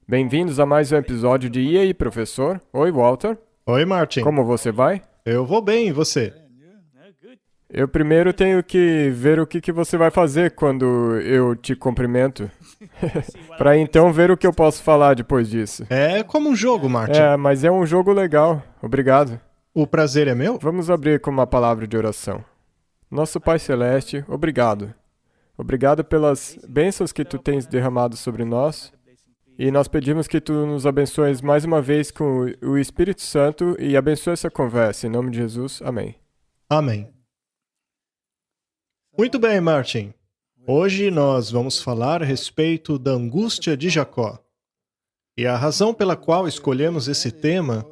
Bem-vindos a mais um episódio de E aí, professor? Oi, Walter. Oi, Martin. Como você vai? Eu vou bem, e você? Eu primeiro tenho que ver o que você vai fazer quando eu te cumprimento, para então ver o que eu posso falar depois disso. É como um jogo, Martin. Mas é um jogo legal. Obrigado. O prazer é meu? Vamos abrir com uma palavra de oração. Nosso Pai Celeste, obrigado. Obrigado pelas bênçãos que tu tens derramado sobre nós. E nós pedimos que tu nos abençoes mais uma vez com o Espírito Santo e abençoe essa conversa. Em nome de Jesus, amém. Amém. Muito bem, Martin. Hoje nós vamos falar a respeito da angústia de Jacó. E a razão pela qual escolhemos esse tema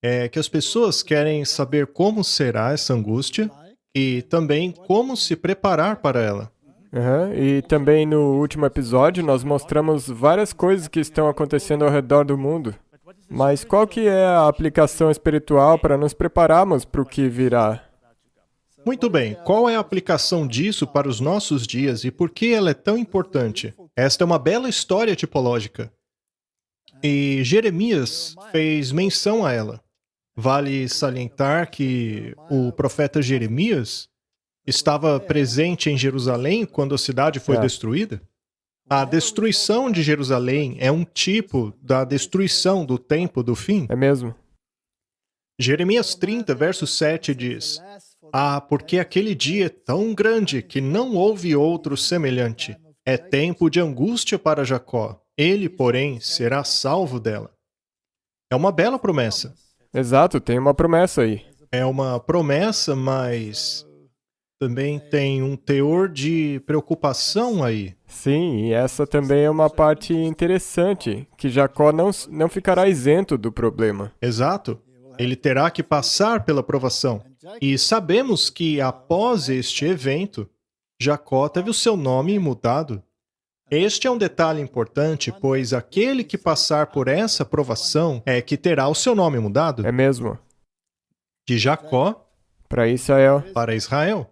é que as pessoas querem saber como será essa angústia e também como se preparar para ela. E também no último episódio nós mostramos várias coisas que estão acontecendo ao redor do mundo. Mas qual que é a aplicação espiritual para nos prepararmos para o que virá? Muito bem, qual é a aplicação disso para os nossos dias e por que ela é tão importante? Esta é uma bela história tipológica. E Jeremias fez menção a ela. Vale salientar que o profeta Jeremias estava presente em Jerusalém quando a cidade foi destruída. A destruição de Jerusalém é um tipo da destruição do tempo do fim. É mesmo? Jeremias 30, verso 7 diz: porque aquele dia é tão grande que não houve outro semelhante. É tempo de angústia para Jacó. Ele, porém, será salvo dela. É uma bela promessa. Exato, tem uma promessa aí. É uma promessa, mas também tem um teor de preocupação aí. Sim, e essa também é uma parte interessante, que Jacó não ficará isento do problema. Exato. Ele terá que passar pela provação. E sabemos que após este evento, Jacó teve o seu nome mudado. Este é um detalhe importante, pois aquele que passar por essa provação é que terá o seu nome mudado. É mesmo? De Jacó Para Israel. para Israel.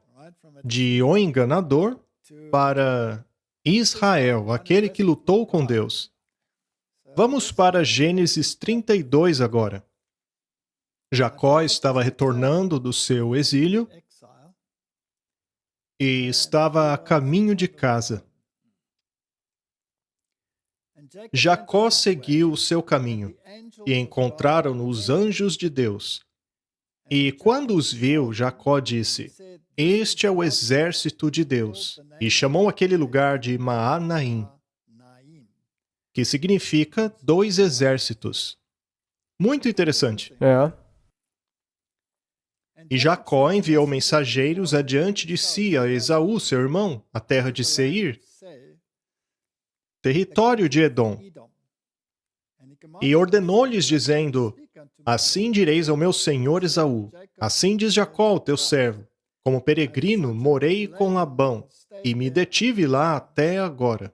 De o enganador para Israel, aquele que lutou com Deus. Vamos para Gênesis 32 agora. Jacó estava retornando do seu exílio e estava a caminho de casa. Jacó seguiu o seu caminho e encontraram os anjos de Deus. E quando os viu, Jacó disse: Este é o exército de Deus. E chamou aquele lugar de Maanaim, que significa 2 exércitos. Muito interessante. E Jacó enviou mensageiros adiante de si a Esaú, seu irmão, a terra de Seir, território de Edom. E ordenou-lhes, dizendo: Assim direis ao meu senhor Esaú: Assim diz Jacó, teu servo: Como peregrino morei com Labão, e me detive lá até agora.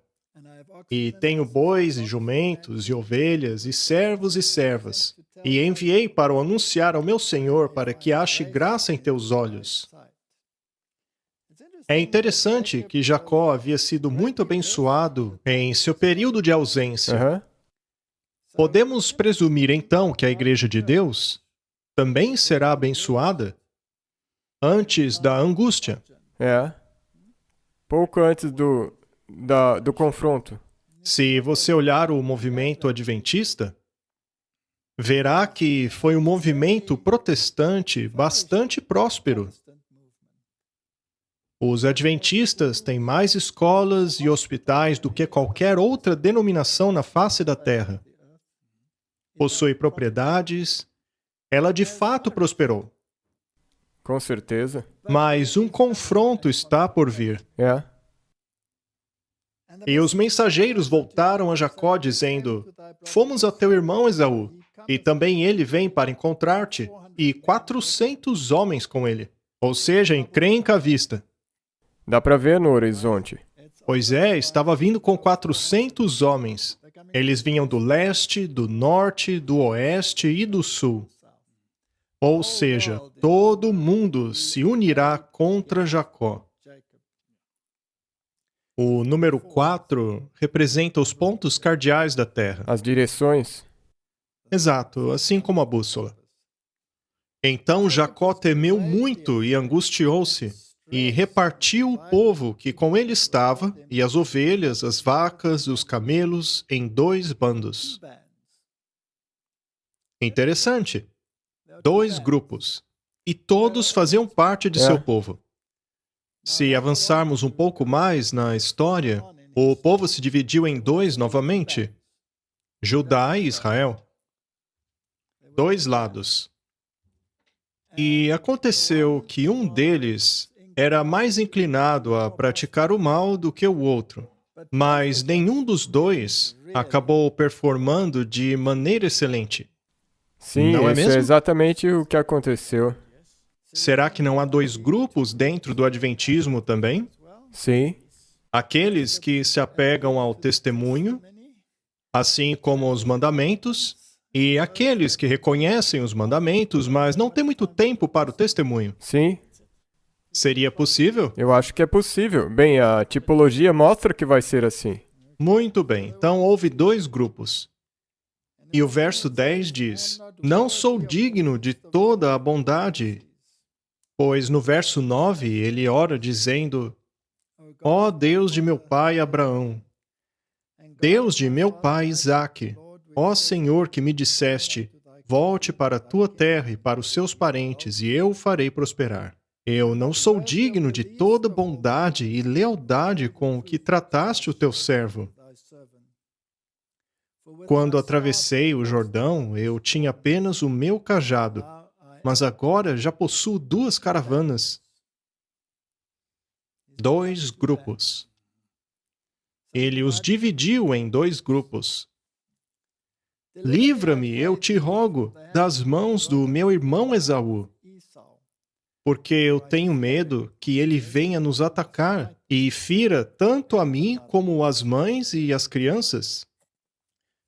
E tenho bois e jumentos e ovelhas e servos e servas. E enviei para o anunciar ao meu senhor para que ache graça em teus olhos. É interessante que Jacó havia sido muito abençoado em seu período de ausência. Podemos presumir então que a Igreja de Deus também será abençoada antes da angústia. Pouco antes do confronto. Se você olhar o movimento adventista, verá que foi um movimento protestante bastante próspero. Os adventistas têm mais escolas e hospitais do que qualquer outra denominação na face da terra. Possui propriedades. Ela de fato prosperou. Com certeza. Mas um confronto está por vir. E os mensageiros voltaram a Jacó dizendo: Fomos a teu irmão Esaú, e também ele vem para encontrar-te, e 400 homens com ele. Ou seja, encrenca à vista. Dá para ver no horizonte. Pois é, estava vindo com 400 homens. Eles vinham do leste, do norte, do oeste e do sul. Ou seja, todo mundo se unirá contra Jacó. O número 4 representa os pontos cardeais da Terra. As direções. Exato, assim como a bússola. Então Jacó temeu muito e angustiou-se, e repartiu o povo que com ele estava, e as ovelhas, as vacas, os camelos, em 2 bandos. Interessante. 2 grupos. E todos faziam parte de seu povo. Se avançarmos um pouco mais na história, o povo se dividiu em 2 novamente. Judá e Israel. 2 lados. E aconteceu que um deles era mais inclinado a praticar o mal do que o outro. Mas nenhum dos 2 acabou performando de maneira excelente. Sim, Não é isso mesmo? é exatamente o que aconteceu. Será que não há 2 grupos dentro do Adventismo também? Sim, Aqueles que se apegam ao testemunho, assim como aos mandamentos, e aqueles que reconhecem os mandamentos, mas não têm muito tempo para o testemunho. sim, Seria possível? eu acho que é possível. Bem, a tipologia mostra que vai ser assim. Muito bem, então houve 2 grupos. E o verso 10 diz: Não sou digno de toda a bondade. Pois no verso 9 ele ora dizendo: Ó Deus de meu pai Abraão, Deus de meu pai Isaque, ó Senhor que me disseste, volte para a tua terra e para os seus parentes, e eu o farei prosperar. Eu não sou digno de toda bondade e lealdade com que trataste o teu servo. Quando atravessei o Jordão, eu tinha apenas o meu cajado, mas agora já possuo 2 caravanas. 2 grupos. Ele os dividiu em 2 grupos. Livra-me, eu te rogo, das mãos do meu irmão Esaú, porque eu tenho medo que ele venha nos atacar e fira tanto a mim como as mães e as crianças.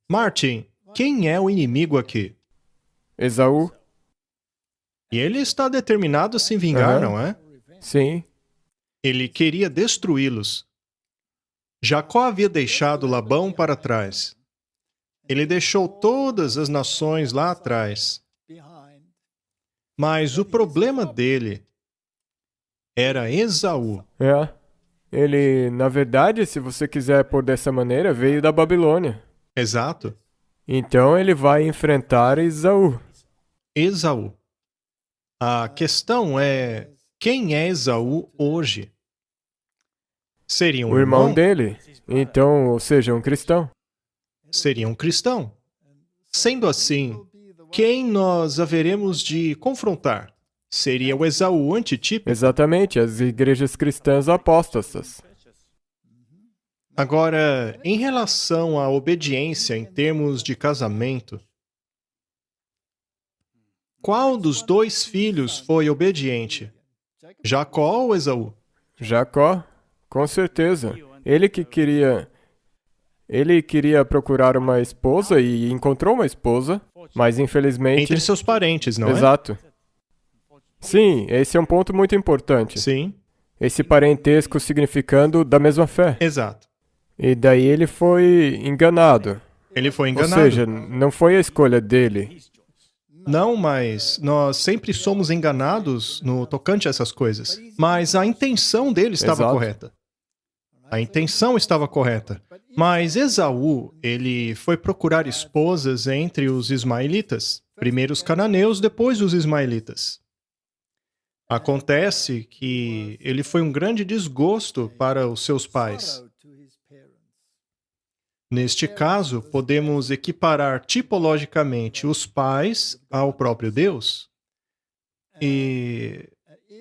Martin, quem é o inimigo aqui? Esaú? E ele está determinado a se vingar, não é? Sim, Ele queria destruí-los. Jacó havia deixado Labão para trás. Ele deixou todas as nações lá atrás. Mas o problema dele era Esaú. Ele, na verdade, se você quiser pôr dessa maneira, veio da Babilônia. Exato. Então ele vai enfrentar Esaú. Esaú. A questão é, quem é Esaú hoje? Seria um O irmão dele. Então, ou seja, um cristão. Seria um cristão. Sendo assim, quem nós haveremos de confrontar? Seria o Esaú antitípico. Exatamente, as igrejas cristãs apóstatas. Agora, em relação à obediência em termos de casamento, qual dos 2 filhos foi obediente? Jacó ou Esaú? Jacó, com certeza. Ele queria procurar uma esposa e encontrou uma esposa, mas infelizmente... Entre seus parentes, não é? Exato. Sim, esse é um ponto muito importante. Sim. Esse parentesco significando da mesma fé. Exato. E daí ele foi enganado. Ele foi enganado. Ou seja, não foi a escolha dele. Não, mas nós sempre somos enganados no tocante a essas coisas. Mas a intenção dele estava Exato. correta. A intenção estava correta. Mas Esaú, ele foi procurar esposas entre os ismaelitas. Primeiro os cananeus, depois os ismaelitas. Acontece que ele foi um grande desgosto para os seus pais. Neste caso, podemos equiparar tipologicamente os pais ao próprio Deus. E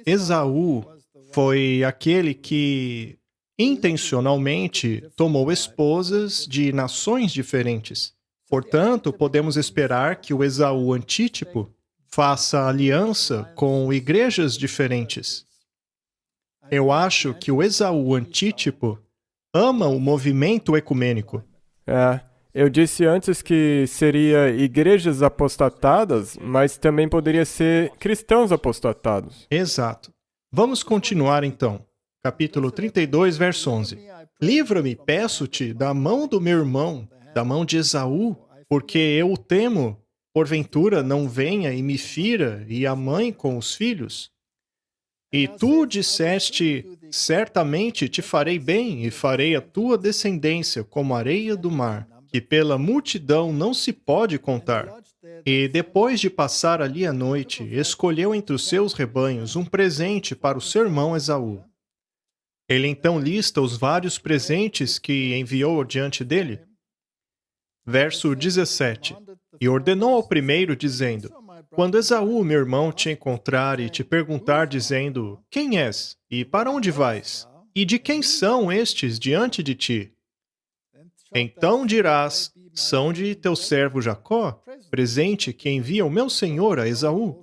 Esaú foi aquele que intencionalmente tomou esposas de nações diferentes. Portanto, podemos esperar que o Esaú antítipo faça aliança com igrejas diferentes. Eu acho que o Esaú antítipo ama o movimento ecumênico. Eu disse antes que seria igrejas apostatadas, mas também poderia ser cristãos apostatados. Exato. Vamos continuar então. Capítulo 32, verso 11. Livra-me, peço-te, da mão do meu irmão, da mão de Esaú, porque eu o temo, porventura não venha e me fira, e a mãe com os filhos. E tu disseste, certamente te farei bem, e farei a tua descendência como a areia do mar, que pela multidão não se pode contar. E depois de passar ali a noite, escolheu entre os seus rebanhos um presente para o seu irmão Esaú. Ele então lista os vários presentes que enviou diante dele. Verso 17. E ordenou ao primeiro, dizendo: Quando Esaú, meu irmão, te encontrar e te perguntar, dizendo: Quem és? E para onde vais? E de quem são estes diante de ti? Então dirás: São de teu servo Jacó, presente que envia o meu senhor a Esaú.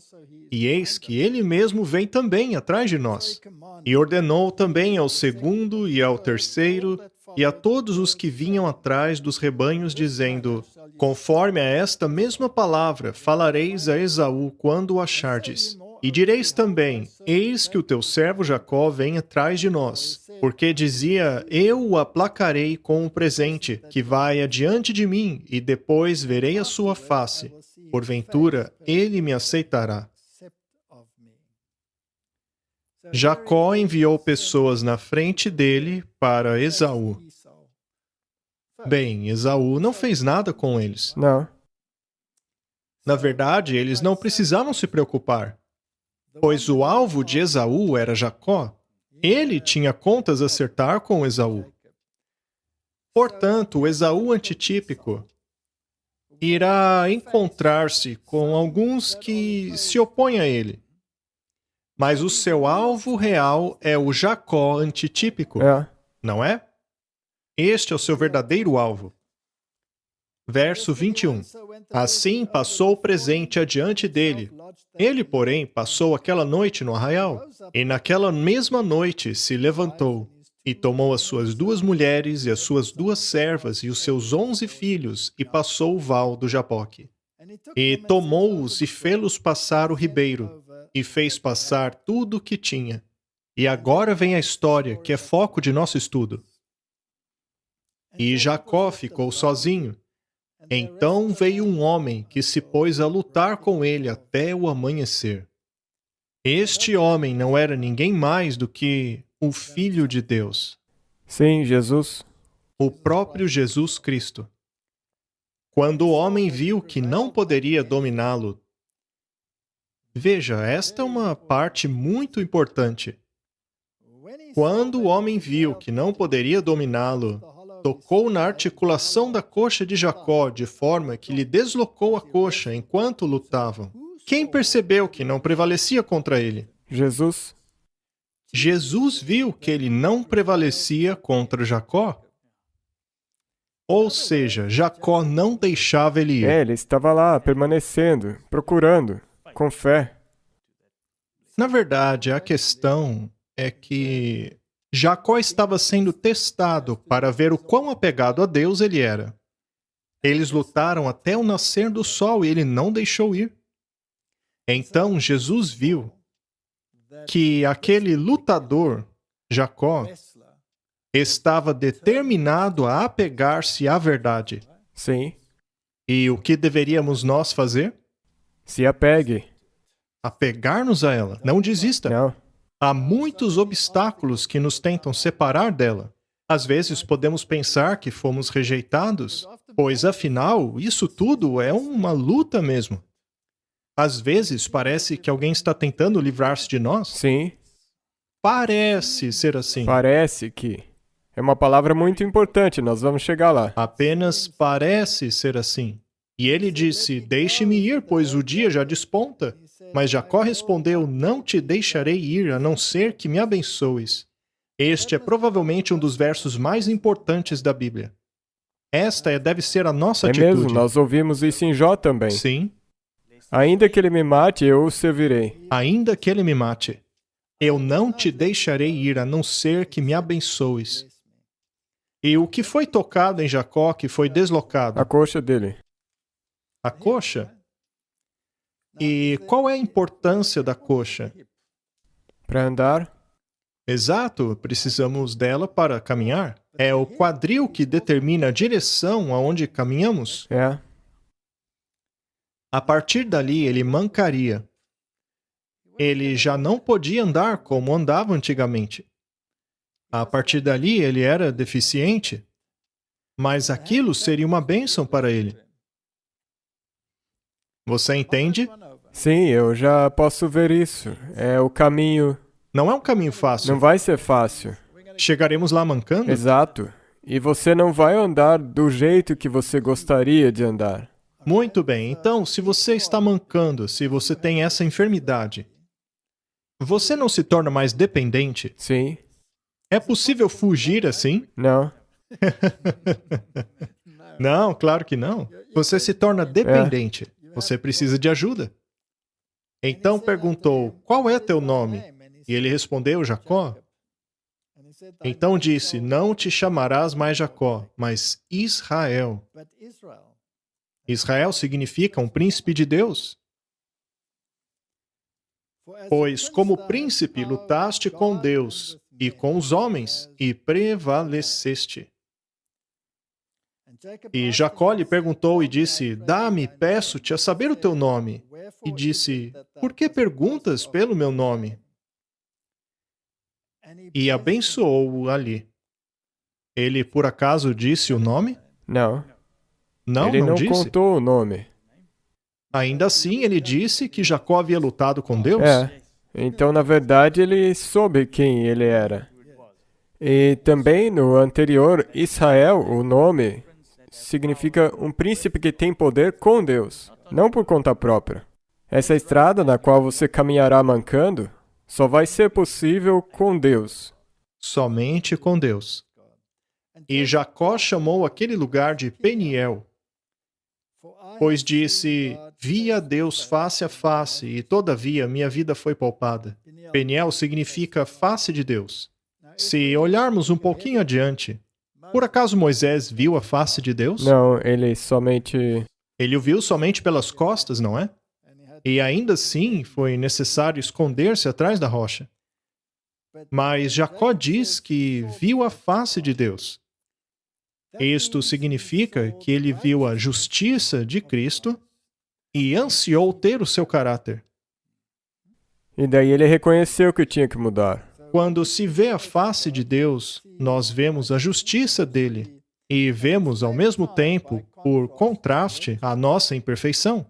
E eis que ele mesmo vem também atrás de nós. E ordenou também ao segundo e ao terceiro e a todos os que vinham atrás dos rebanhos, dizendo: Conforme a esta mesma palavra, falareis a Esaú quando o achardes. E direis também: Eis que o teu servo Jacó vem atrás de nós. Porque dizia: Eu o aplacarei com o presente, que vai adiante de mim, e depois verei a sua face. Porventura, ele me aceitará. Jacó enviou pessoas na frente dele para Esaú. Bem, Esaú não fez nada com eles. Não. Na verdade, eles não precisavam se preocupar, pois o alvo de Esaú era Jacó. Ele tinha contas a acertar com Esaú. Portanto, o Esaú antitípico irá encontrar-se com alguns que se opõem a ele. Mas o seu alvo real é o Jacó antitípico, não é? Este é o seu verdadeiro alvo. Verso 21. Assim passou o presente adiante dele. Ele, porém, passou aquela noite no arraial. E naquela mesma noite se levantou e tomou as suas 2 mulheres e as suas 2 servas e os seus 11 filhos e passou o val do Jaboque. E tomou-os e fê-los passar o ribeiro e fez passar tudo o que tinha. E agora vem a história, que é foco de nosso estudo. E Jacó ficou sozinho. Então veio um homem que se pôs a lutar com ele até o amanhecer. Este homem não era ninguém mais do que o Filho de Deus. Sim, Jesus. O próprio Jesus Cristo. Quando o homem viu que não poderia dominá-lo, veja, esta é uma parte muito importante. Quando o homem viu que não poderia dominá-lo, tocou na articulação da coxa de Jacó, de forma que lhe deslocou a coxa enquanto lutavam. Quem percebeu que não prevalecia contra ele? Jesus. Jesus viu que ele não prevalecia contra Jacó. Ou seja, Jacó não deixava ele ir. Ele estava lá, permanecendo, procurando, com fé. Na verdade, a questão é que Jacó estava sendo testado para ver o quão apegado a Deus ele era. Eles lutaram até o nascer do sol e ele não deixou ir. Então Jesus viu que aquele lutador, Jacó, estava determinado a apegar-se à verdade. Sim. E o que deveríamos nós fazer? Se apegue. Apegar-nos a ela. Não desista. Não. Há muitos obstáculos que nos tentam separar dela. Às vezes podemos pensar que fomos rejeitados, pois afinal, isso tudo é uma luta mesmo. Às vezes parece que alguém está tentando livrar-se de nós. Sim. Parece ser assim. Parece que. É uma palavra muito importante, nós vamos chegar lá. Apenas parece ser assim. E ele disse: Deixe-me ir, pois o dia já desponta. Mas Jacó respondeu: Não te deixarei ir, a não ser que me abençoes. Este é provavelmente um dos versos mais importantes da Bíblia. Esta deve ser a nossa atitude. Mesmo, nós ouvimos isso em Jó também. Sim. Ainda que ele me mate, eu o servirei. Ainda que ele me mate, eu não te deixarei ir, a não ser que me abençoes. E o que foi tocado em Jacó que foi deslocado? A coxa dele. A coxa? E qual é a importância da coxa? Para andar. Exato, precisamos dela para caminhar. É o quadril que determina a direção aonde caminhamos. É. A partir dali, ele mancaria. Ele já não podia andar como andava antigamente. A partir dali, ele era deficiente. Mas aquilo seria uma bênção para ele. Você entende? Sim, eu já posso ver isso. É o caminho. Não é um caminho Não fácil. vai ser fácil. Chegaremos lá mancando? Exato. E você não vai andar do jeito que você gostaria de andar. Muito bem. Então, se você está mancando, se você tem essa enfermidade, você não se torna mais dependente? Sim? É possível fugir assim? Não? Não, claro que não. Você se torna dependente. Você precisa de ajuda. Então perguntou: qual é teu nome? E ele respondeu: Jacó. Então disse: não te chamarás mais Jacó, mas Israel. Israel significa um príncipe de Deus. Pois como príncipe lutaste com Deus e com os homens e prevaleceste. E Jacó lhe perguntou e disse: dá-me, peço-te, a saber o teu nome. E disse: por que perguntas pelo meu nome? E abençoou-o ali. Ele por acaso disse o nome? Não. Não, Ele não não disse. contou o nome. Ainda assim, ele disse que Jacó havia lutado com Deus? É. Então, na verdade, ele soube quem ele era. E também no anterior, Israel, o nome, significa um príncipe que tem poder com Deus, não por conta própria. Essa estrada na qual você caminhará mancando só vai ser possível com Deus. Somente com Deus. E Jacó chamou aquele lugar de Peniel, pois disse: vi a Deus face a face, e todavia minha vida foi poupada. Peniel significa face de Deus. Se olharmos um pouquinho adiante, por acaso Moisés viu a face de Deus? Não, ele somente... Ele o viu somente pelas costas, não é? E ainda assim foi necessário esconder-se atrás da rocha. Mas Jacó diz que viu a face de Deus. Isto significa que ele viu a justiça de Cristo e ansiou ter o seu caráter. E daí ele reconheceu que tinha que mudar. Quando se vê a face de Deus, nós vemos a justiça dele e vemos ao mesmo tempo, por contraste, a nossa imperfeição.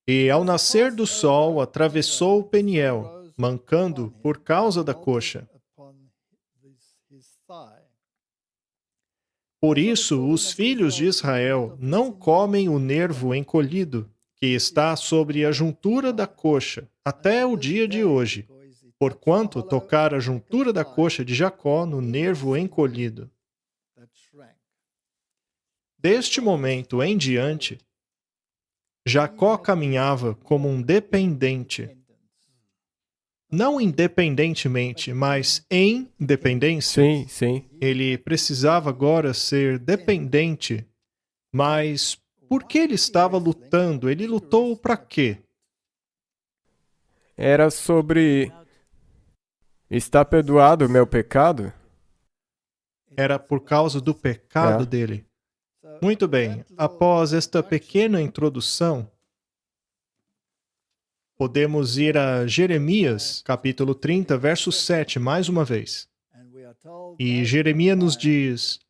E ao nascer do sol, atravessou o Peniel, mancando por causa da coxa. Por isso, os filhos de Israel não comem o nervo encolhido, que está sobre a juntura da coxa, até o dia de hoje, porquanto tocar a juntura da coxa de Jacó no nervo encolhido. Deste momento em diante, Jacó caminhava como um dependente. Não independentemente, mas em dependência. Sim, sim. Ele precisava agora ser dependente. Mas por que ele estava lutando? Ele lutou para quê? Era sobre... Está perdoado o meu pecado? Era por causa do pecado dele. Muito bem. Após esta pequena introdução, podemos ir a Jeremias, capítulo 30, verso 7, mais uma vez. E Jeremias nos diz: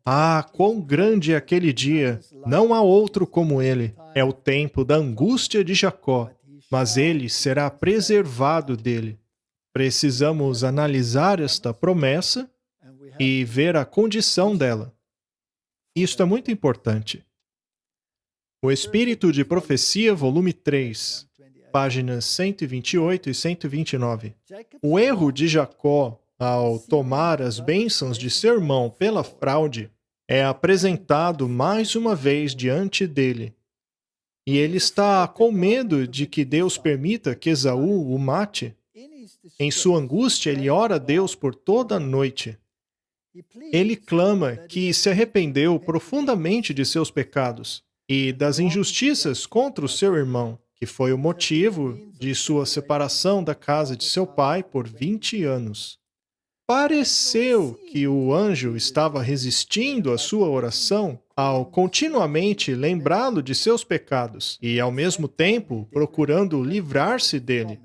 ah, quão grande é aquele dia! Não há outro como ele. É o tempo da angústia de Jacó, mas ele será preservado dele. Precisamos analisar esta promessa e ver a condição dela. Isto é muito importante. O Espírito de Profecia, volume 3, páginas 128 e 129. O erro de Jacó, ao tomar as bênçãos de seu irmão pela fraude, é apresentado mais uma vez diante dele. E ele está com medo de que Deus permita que Esaú o mate. Em sua angústia, ele ora a Deus por toda a noite. Ele clama que se arrependeu profundamente de seus pecados e das injustiças contra o seu irmão. que foi o motivo de sua separação da casa de seu pai por 20 anos. Pareceu que o anjo estava resistindo à sua oração ao continuamente lembrá-lo de seus pecados e, ao mesmo tempo, procurando livrar-se dele.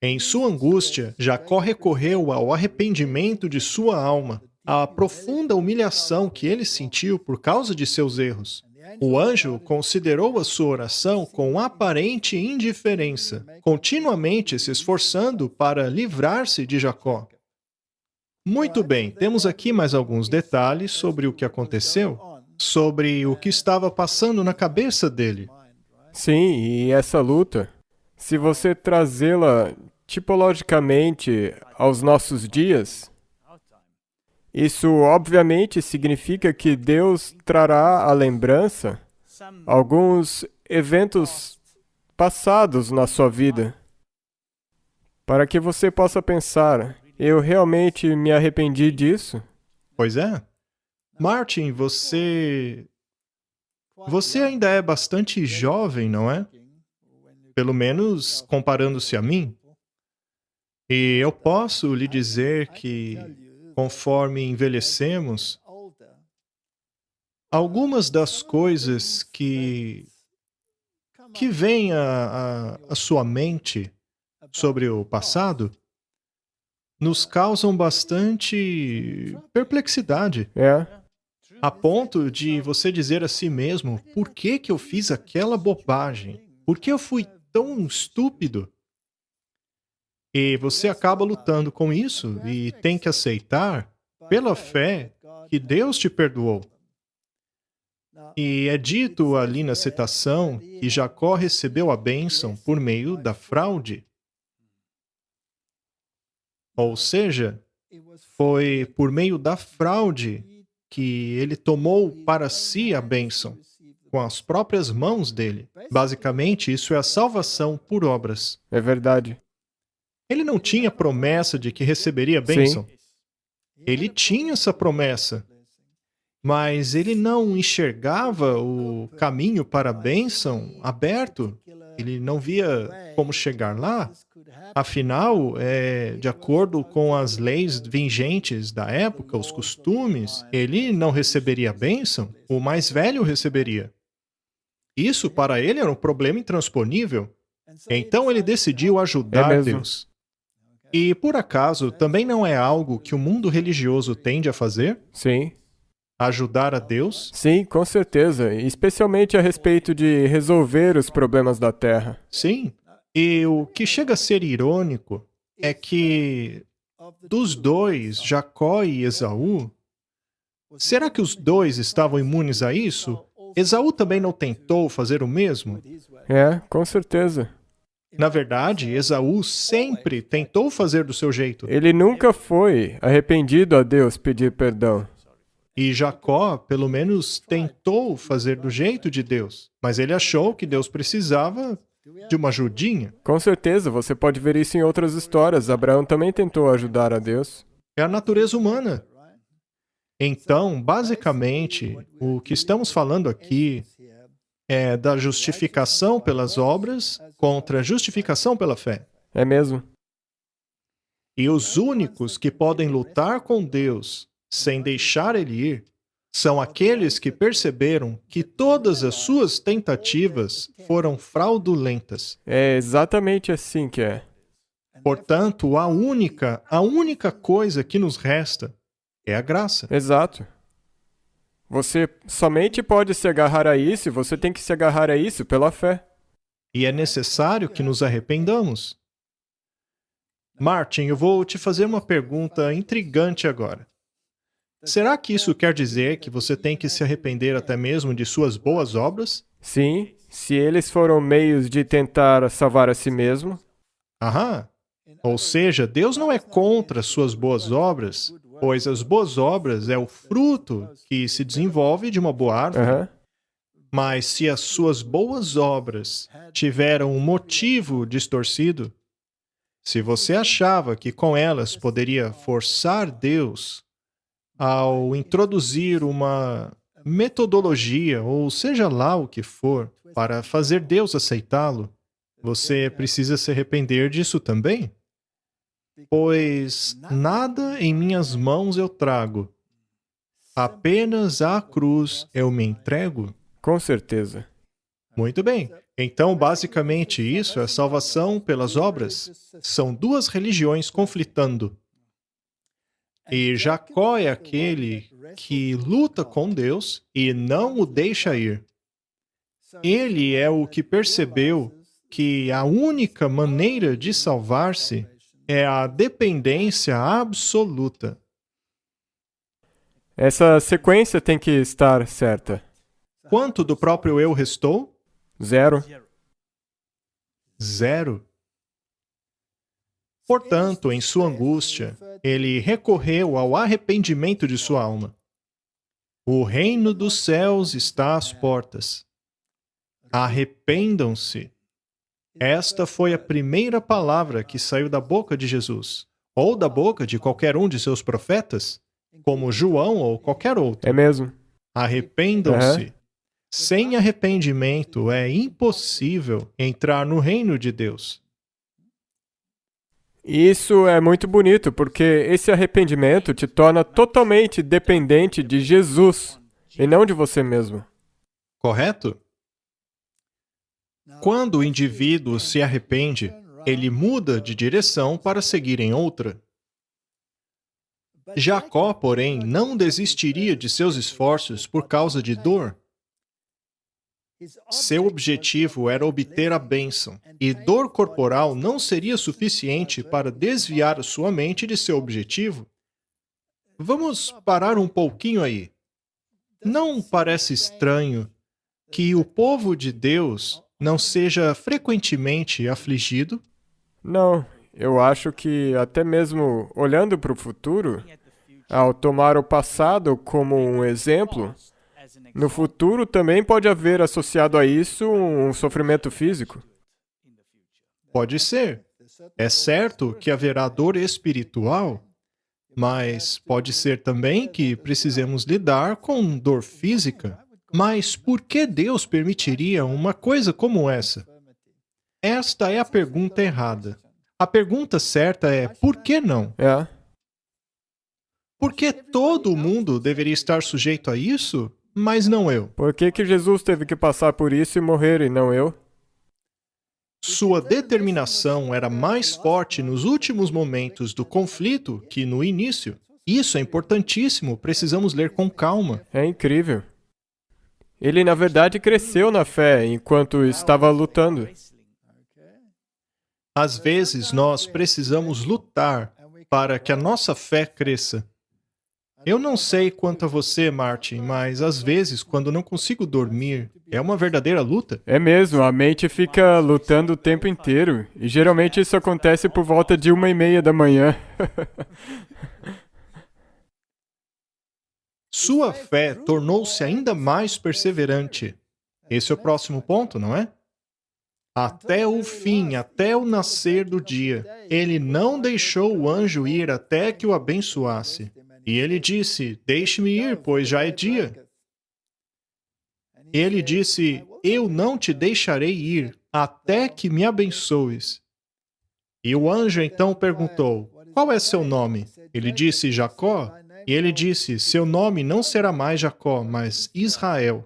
Em sua angústia, Jacó recorreu ao arrependimento de sua alma, à profunda humilhação que ele sentiu por causa de seus erros. O anjo considerou a sua oração com aparente indiferença, continuamente se esforçando para livrar-se de Jacó. Muito bem, temos aqui mais alguns detalhes sobre o que aconteceu, sobre o que estava passando na cabeça dele. Sim, e essa luta, se você trazê-la tipologicamente aos nossos dias, isso obviamente significa que Deus trará à lembrança alguns eventos passados na sua vida, para que você possa pensar: eu realmente me arrependi disso? Pois é. Martin, você ainda é bastante jovem, não é? Pelo menos comparando-se a mim. E eu posso lhe dizer que, conforme envelhecemos, algumas das coisas que vêm à sua mente sobre o passado nos causam bastante perplexidade, É, a ponto de você dizer a si mesmo: por que que eu fiz aquela bobagem? Por que eu fui tão estúpido? E você acaba lutando com isso e tem que aceitar, pela fé, que Deus te perdoou. E é dito ali na citação que Jacó recebeu a bênção por meio da fraude. Ou seja, foi por meio da fraude que ele tomou para si a bênção, com as próprias mãos dele. Basicamente, isso é a salvação por obras. é verdade. Ele não tinha promessa de que receberia a bênção. Sim. Ele tinha essa promessa, mas ele não enxergava o caminho para a bênção aberto. Ele não via como chegar lá. Afinal, de acordo com as leis vigentes da época, os costumes, ele não receberia a bênção, o mais velho receberia. Isso para ele era um problema intransponível. Então ele decidiu É ajudar mesmo. Deus. E, por acaso, também não é algo que o mundo religioso tende a fazer? Sim. Ajudar a Deus? Sim, com certeza. Especialmente a respeito de resolver os problemas da Terra. Sim. E o que chega a ser irônico é que, dos dois, Jacó e Esaú, será que os dois estavam imunes a isso? Esaú também não tentou fazer o mesmo? É, com certeza. Na verdade, Esaú sempre tentou fazer do seu jeito. Ele nunca foi arrependido a Deus pedir perdão. E Jacó, pelo menos, tentou fazer do jeito de Deus. Mas ele achou que Deus precisava de uma ajudinha. Com certeza, você pode ver isso em outras histórias. Abraão também tentou ajudar a Deus. É a natureza humana. Então, basicamente, o que estamos falando aqui é da justificação pelas obras contra a justificação pela fé. É mesmo. E os únicos que podem lutar com Deus sem deixar ele ir são aqueles que perceberam que todas as suas tentativas foram fraudulentas. É exatamente assim que é. Portanto, a única coisa que nos resta é a graça. Exato. Você somente pode se agarrar a isso e você tem que se agarrar a isso pela fé. E é necessário que nos arrependamos. Martin, eu vou te fazer uma pergunta intrigante agora. Será que isso quer dizer que você tem que se arrepender até mesmo de suas boas obras? Sim, se eles foram meios de tentar salvar a si mesmo. Aham. Ou seja, Deus não é contra suas boas obras, pois as boas obras é o fruto que se desenvolve de uma boa árvore. Aham. Mas se as suas boas obras tiveram um motivo distorcido, se você achava que com elas poderia forçar Deus ao introduzir uma metodologia, ou seja lá o que for, para fazer Deus aceitá-lo, você precisa se arrepender disso também? Pois nada em minhas mãos eu trago, apenas à cruz eu me entrego. Com certeza. Muito bem. Então, basicamente, isso é salvação pelas obras. São duas religiões conflitando. E Jacó é aquele que luta com Deus e não o deixa ir. Ele é o que percebeu que a única maneira de salvar-se é a dependência absoluta. Essa sequência tem que estar certa. Quanto do próprio eu restou? 0. 0. Portanto, em sua angústia, ele recorreu ao arrependimento de sua alma. O reino dos céus está às portas. Arrependam-se. Esta foi a primeira palavra que saiu da boca de Jesus, ou da boca de qualquer um de seus profetas, como João ou qualquer outro. É mesmo. Arrependam-se. Sem arrependimento é impossível entrar no reino de Deus. Isso é muito bonito, porque esse arrependimento te torna totalmente dependente de Jesus, e não de você mesmo. Correto? Quando o indivíduo se arrepende, ele muda de direção para seguir em outra. Jacó, porém, não desistiria de seus esforços por causa de dor. Seu objetivo era obter a bênção, e dor corporal não seria suficiente para desviar sua mente de seu objetivo. Vamos parar um pouquinho aí. Não parece estranho que o povo de Deus não seja frequentemente afligido? Não, eu acho que até mesmo olhando para o futuro, ao tomar o passado como um exemplo, no futuro também pode haver associado a isso um sofrimento físico. Pode ser. É certo que haverá dor espiritual, mas pode ser também que precisemos lidar com dor física. Mas por que Deus permitiria uma coisa como essa? Esta é a pergunta errada. A pergunta certa é por que não? É, Por que todo mundo deveria estar sujeito a isso, mas não eu? por que que Jesus teve que passar por isso e morrer e não eu? Sua determinação era mais forte nos últimos momentos do conflito que no início. Isso é importantíssimo, precisamos ler com calma. É incrível. Ele, na verdade, cresceu na fé enquanto estava lutando. Às vezes nós precisamos lutar para que a nossa fé cresça. Eu não sei quanto a você, Martin, mas às vezes, quando não consigo dormir, é uma verdadeira luta. É mesmo, a mente fica lutando o tempo inteiro. E geralmente isso acontece por volta de 1:30 da manhã. Sua fé tornou-se ainda mais perseverante. Esse é o próximo ponto, não é? Até o fim, até o nascer do dia, ele não deixou o anjo ir até que o abençoasse. E ele disse: Deixe-me ir, pois já é dia. Ele disse: Eu não te deixarei ir até que me abençoes. E o anjo então perguntou: Qual é seu nome? Ele disse: Jacó. E ele disse: Seu nome não será mais Jacó, mas Israel.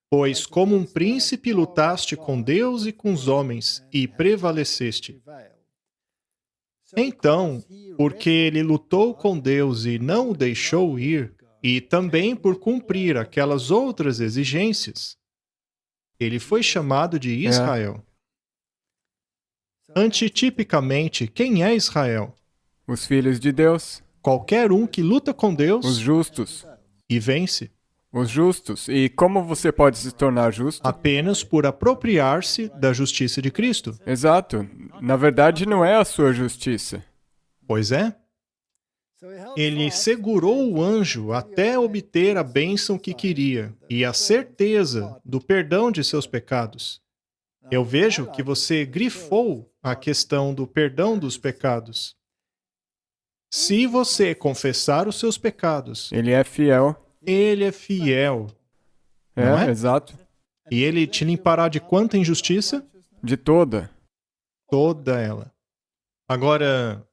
Pois como um príncipe lutaste com Deus e com os homens, e prevaleceste. Então, porque ele lutou com Deus e não o deixou ir, e também por cumprir aquelas outras exigências, ele foi chamado de Israel. Antitipicamente, quem é Israel? Os filhos de Deus, Qualquer um que luta com os Deus justos. e vence, Os justos. E como você pode se tornar justo? apenas por apropriar-se da justiça de Cristo. Exato. Na verdade, não é a sua justiça. Pois é. Ele segurou o anjo até obter a bênção que queria e a certeza do perdão de seus pecados. Eu vejo que você grifou a questão do perdão dos pecados. Se você confessar os seus pecados, Ele é fiel. ele é fiel não é? Exato. E ele te limpará de quanta injustiça? De toda. Toda ela. Agora,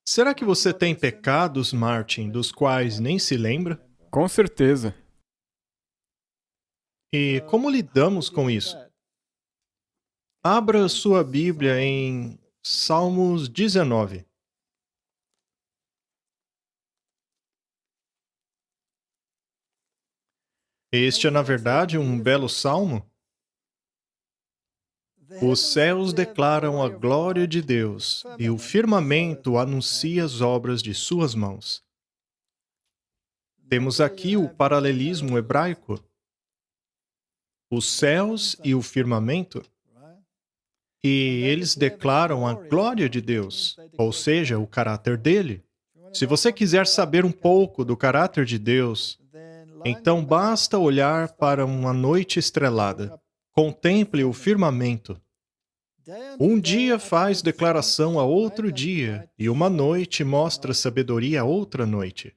será que você tem pecados, Martin, dos quais nem se lembra? Com certeza. E como lidamos com isso? Abra sua Bíblia em Salmos 19. Este é, na verdade, um belo salmo. Os céus declaram a glória de Deus, e o firmamento anuncia as obras de suas mãos. Temos aqui o paralelismo hebraico. Os céus e o firmamento, e eles declaram a glória de Deus, ou seja, o caráter dele. Se você quiser saber um pouco do caráter de Deus, então basta olhar para uma noite estrelada. Contemple o firmamento. Um dia faz declaração a outro dia, e uma noite mostra sabedoria a outra noite.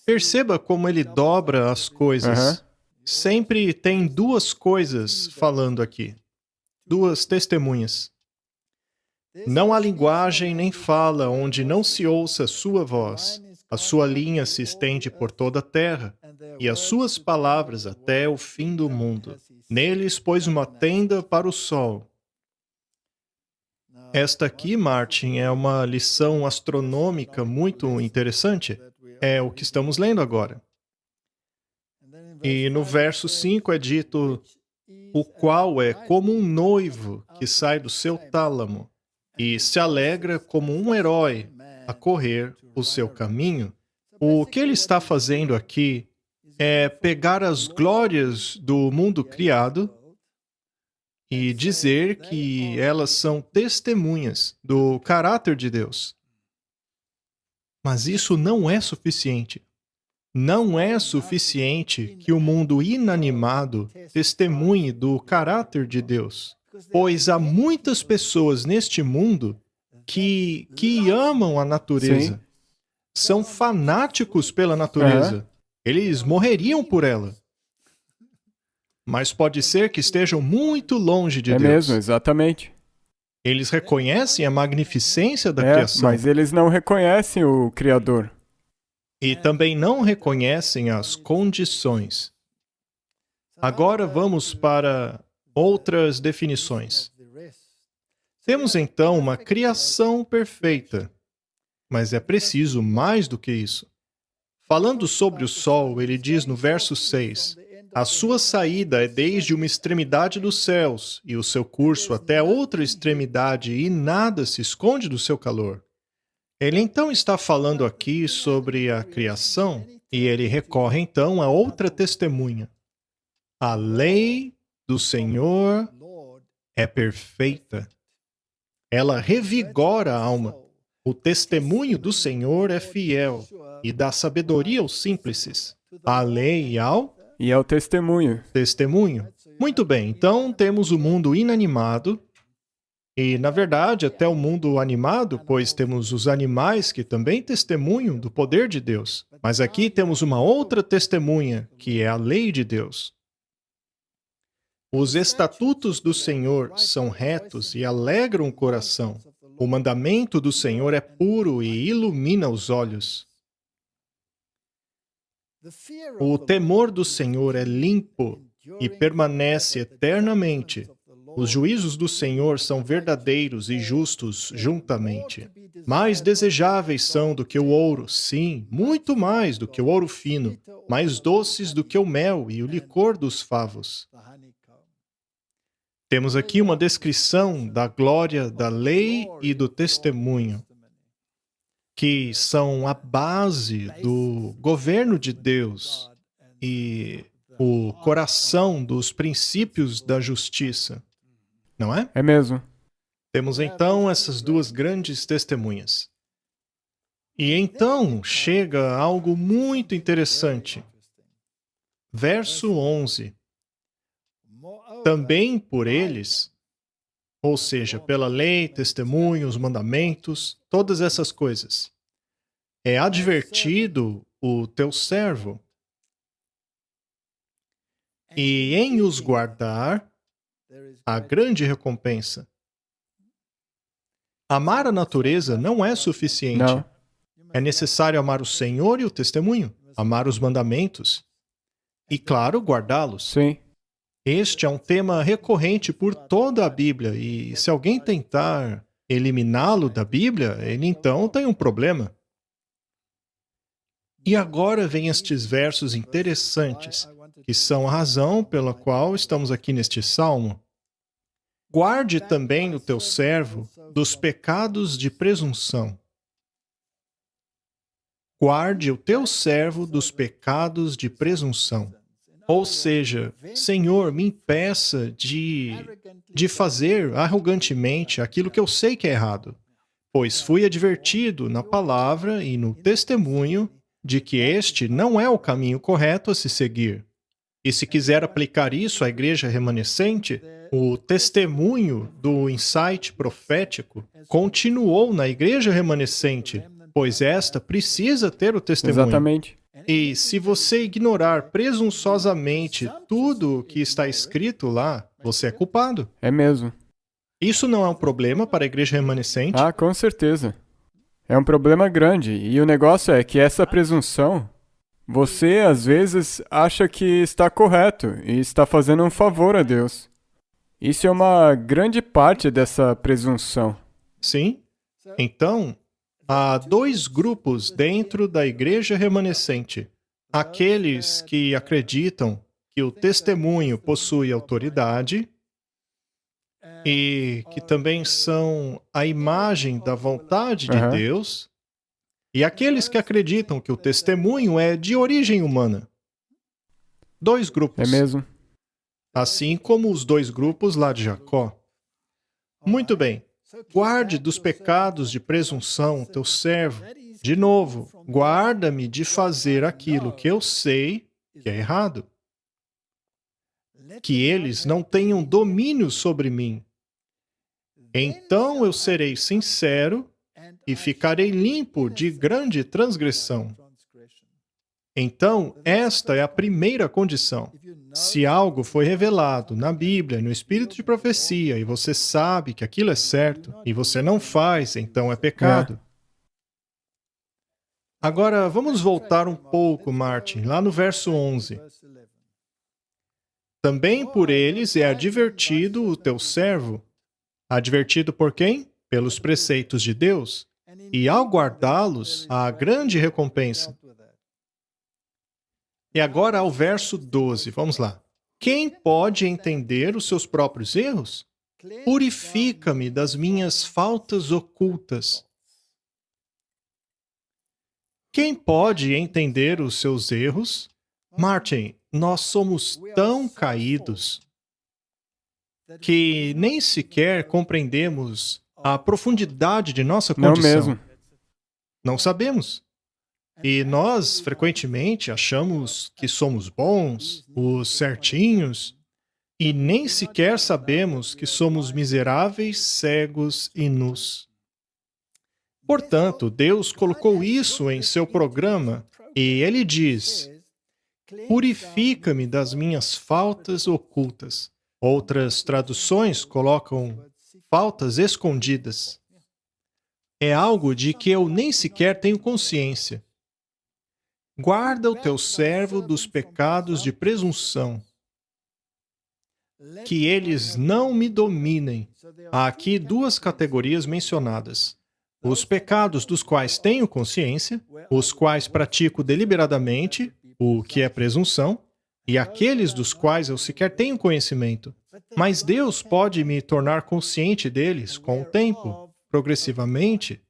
Perceba como ele dobra as coisas. Sempre tem duas coisas falando aqui. Duas testemunhas. Não há linguagem nem fala onde não se ouça a sua voz. A sua linha se estende por toda a terra, e as suas palavras até o fim do mundo. Neles pôs uma tenda para o sol. Esta aqui, Martin, é uma lição astronômica muito interessante. É o que estamos lendo agora. E no verso 5 é dito: o qual é como um noivo que sai do seu tálamo e se alegra como um herói a correr o seu caminho. O que ele está fazendo aqui é pegar as glórias do mundo criado e dizer que elas são testemunhas do caráter de Deus. Mas isso não é suficiente. Não é suficiente que o mundo inanimado testemunhe do caráter de Deus, pois há muitas pessoas neste mundo que amam a natureza. Sim. São fanáticos pela natureza. Eles morreriam por ela. Mas pode ser que estejam muito longe de Deus. Mesmo, exatamente. Eles reconhecem a magnificência da criação. Mas eles não reconhecem o Criador. E também não reconhecem as condições. Agora vamos para outras definições. Temos então uma criação perfeita, mas é preciso mais do que isso. Falando sobre o sol, ele diz no verso 6: a sua saída é desde uma extremidade dos céus, e o seu curso até a outra extremidade, e nada se esconde do seu calor. Ele então está falando aqui sobre a criação, e ele recorre então a outra testemunha. A lei do Senhor é perfeita. Ela revigora a alma. O testemunho do Senhor é fiel e dá sabedoria aos simples. A lei e ao testemunho. Testemunho. Muito bem, então temos o mundo inanimado. E, na verdade, até o mundo animado, pois temos os animais que também testemunham do poder de Deus. Mas aqui temos uma outra testemunha, que é a lei de Deus. Os estatutos do Senhor são retos e alegram o coração. O mandamento do Senhor é puro e ilumina os olhos. O temor do Senhor é limpo e permanece eternamente. Os juízos do Senhor são verdadeiros e justos juntamente. Mais desejáveis são do que o ouro, sim, muito mais do que o ouro fino, mais doces do que o mel e o licor dos favos. Temos aqui uma descrição da glória da lei e do testemunho, que são a base do governo de Deus e o coração dos princípios da justiça. Não é? É mesmo. Temos então essas duas grandes testemunhas. E então chega algo muito interessante. Verso 11. Também por eles, ou seja, pela lei, testemunho, os mandamentos, todas essas coisas, é advertido o teu servo. e em os guardar, há grande recompensa. Amar a natureza não é suficiente. Não. É necessário amar o Senhor e o testemunho, amar os mandamentos e, claro, guardá-los. Sim. Este é um tema recorrente por toda a Bíblia e se alguém tentar eliminá-lo da Bíblia, ele então tem um problema. E agora vem estes versos interessantes, que são a razão pela qual estamos aqui neste salmo. Guarde também o teu servo dos pecados de presunção. Guarde o teu servo dos pecados de presunção. Ou seja, Senhor, me impeça de fazer arrogantemente aquilo que eu sei que é errado, pois fui advertido na palavra e no testemunho de que este não é o caminho correto a se seguir. E se quiser aplicar isso à igreja remanescente, o testemunho do insight profético continuou na igreja remanescente, pois esta precisa ter o testemunho. Exatamente. E se você ignorar presunçosamente tudo o que está escrito lá, você é culpado. É mesmo. Isso não é um problema para a igreja remanescente? Ah, com certeza. É um problema grande. E o negócio é que essa presunção, você às vezes acha que está correto e está fazendo um favor a Deus. Isso é uma grande parte dessa presunção. Sim. Então, há dois grupos dentro da igreja remanescente. Aqueles que acreditam que o testemunho possui autoridade e que também são a imagem da vontade de Aham. Deus, e aqueles que acreditam que o testemunho é de origem humana. Dois É grupos. mesmo. Assim como os dois grupos lá de Jacó. Muito bem. Guarde dos pecados de presunção teu servo. De novo, guarda-me de fazer aquilo que eu sei que é errado. Que eles não tenham domínio sobre mim. Então eu serei sincero e ficarei limpo de grande transgressão. Então, esta é a primeira condição. Se algo foi revelado na Bíblia, no espírito de profecia, e você sabe que aquilo é certo, e você não faz, então é pecado. Agora, vamos voltar um pouco, Martin, lá no verso 11. Também por eles é advertido o teu servo. Advertido por quem? Pelos preceitos de Deus. E ao guardá-los, há grande recompensa. E agora ao verso 12, vamos lá. Quem pode entender os seus próprios erros? Purifica-me das minhas faltas ocultas. Quem pode entender os seus erros? Martin, nós somos tão caídos que nem sequer compreendemos a profundidade de nossa Não condição. mesmo. Não sabemos. E nós, frequentemente, achamos que somos bons, os certinhos, e nem sequer sabemos que somos miseráveis, cegos e nus. Portanto, Deus colocou isso em seu programa e Ele diz: purifica-me das minhas faltas ocultas. Outras traduções colocam faltas escondidas. É algo de que eu nem sequer tenho consciência. Guarda o teu servo dos pecados de presunção, que eles não me dominem. Há aqui duas categorias mencionadas: os pecados dos quais tenho consciência, os quais pratico deliberadamente, o que é presunção, e aqueles dos quais eu sequer tenho conhecimento. Mas Deus pode me tornar consciente deles com o tempo, progressivamente.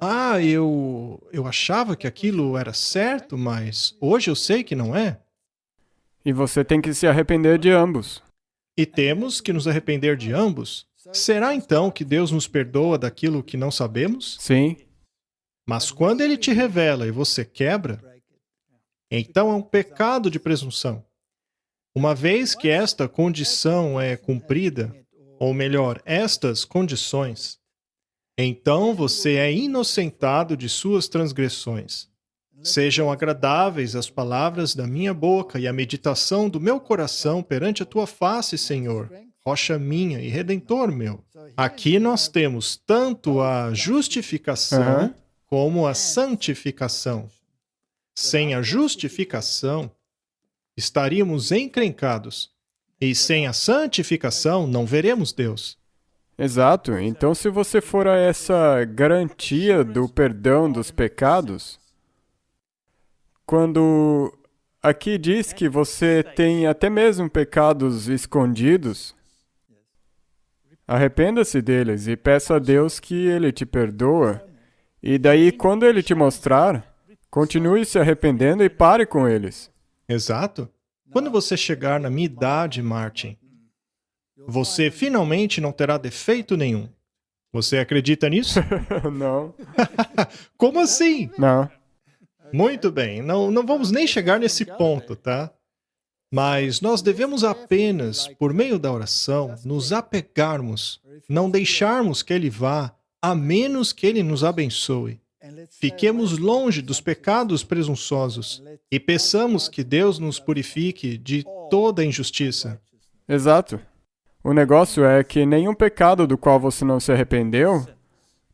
Ah, eu achava que aquilo era certo, mas hoje eu sei que não é. E você tem que se arrepender de ambos. E temos que nos arrepender de ambos. Será então que Deus nos perdoa daquilo que não sabemos? Sim. Mas quando Ele te revela e você quebra, então é um pecado de presunção. Uma vez que esta condição é cumprida, ou melhor, estas condições, então você é inocentado de suas transgressões. Sejam agradáveis as palavras da minha boca e a meditação do meu coração perante a tua face, Senhor, rocha minha e redentor meu. Aqui nós temos tanto a justificação como a santificação. Sem a justificação, estaríamos encrencados. E sem a santificação, não veremos Deus. Exato. Então, se você for a essa garantia do perdão dos pecados, quando aqui diz que você tem até mesmo pecados escondidos, arrependa-se deles e peça a Deus que Ele te perdoa. E daí, quando Ele te mostrar, continue se arrependendo e pare com eles. Exato. Quando você chegar na minha idade, Martin, você finalmente não terá defeito nenhum. Você acredita nisso? Não. Como assim? Não. Muito bem, não vamos nem chegar nesse ponto, tá? Mas nós devemos apenas, por meio da oração, nos apegarmos, não deixarmos que Ele vá, a menos que Ele nos abençoe. Fiquemos longe dos pecados presunçosos e peçamos que Deus nos purifique de toda injustiça. Exato. O negócio é que nenhum pecado do qual você não se arrependeu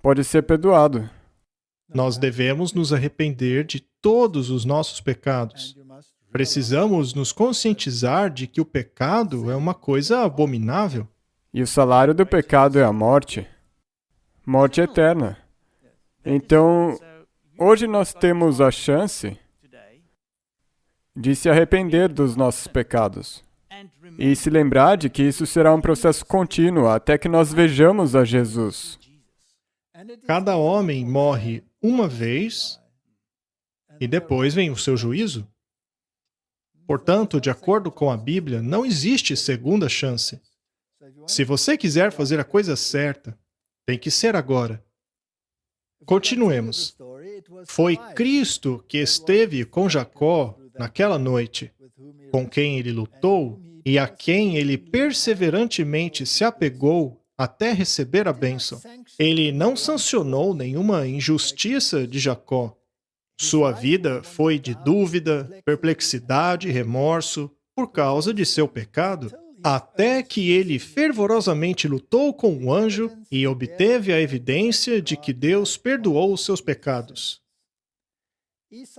pode ser perdoado. Nós devemos nos arrepender de todos os nossos pecados. Precisamos nos conscientizar de que o pecado é uma coisa abominável. E o salário do pecado é a morte. Morte eterna. Então, hoje nós temos a chance de se arrepender dos nossos pecados. E se lembrar de que isso será um processo contínuo até que nós vejamos a Jesus. Cada homem morre uma vez e depois vem o seu juízo. Portanto, de acordo com a Bíblia, não existe segunda chance. Se você quiser fazer a coisa certa, tem que ser agora. Continuemos. Foi Cristo que esteve com Jacó naquela noite, com quem ele lutou e a quem ele perseverantemente se apegou até receber a bênção. Ele não sancionou nenhuma injustiça de Jacó. Sua vida foi de dúvida, perplexidade e remorso por causa de seu pecado, até que ele fervorosamente lutou com o anjo e obteve a evidência de que Deus perdoou os seus pecados.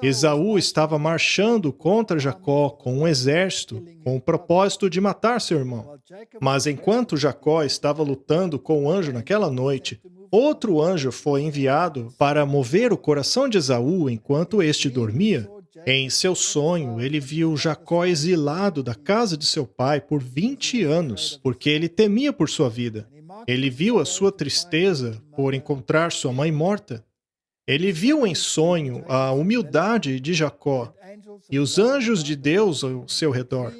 Esaú estava marchando contra Jacó com um exército, com o propósito de matar seu irmão. Mas enquanto Jacó estava lutando com o anjo naquela noite, outro anjo foi enviado para mover o coração de Esaú enquanto este dormia. Em seu sonho, ele viu Jacó exilado da casa de seu pai por 20 anos, porque ele temia por sua vida. Ele viu a sua tristeza por encontrar sua mãe morta. Ele viu em sonho a humildade de Jacó e os anjos de Deus ao seu redor.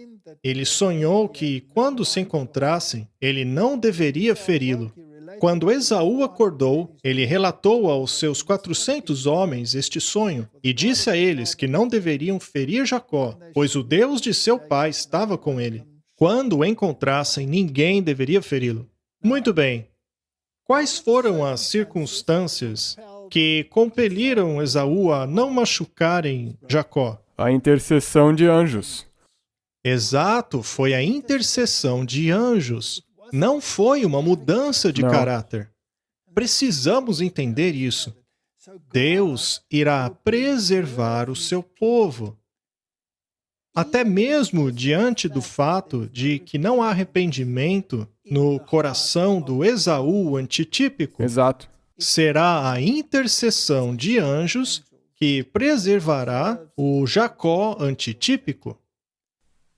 Ele sonhou que, quando se encontrassem, ele não deveria feri-lo. Quando Esaú acordou, ele relatou aos seus 400 homens este sonho e disse a eles que não deveriam ferir Jacó, pois o Deus de seu pai estava com ele. Quando o encontrassem, ninguém deveria feri-lo. Muito bem. Quais foram as circunstâncias que compeliram Esaú a não machucarem Jacó? A intercessão de anjos. Exato, foi a intercessão de anjos. Não foi uma mudança de caráter. Precisamos entender isso. Deus irá preservar o seu povo. Até mesmo diante do fato de que não há arrependimento no coração do Esaú antitípico. Exato. Será a intercessão de anjos que preservará o Jacó antitípico.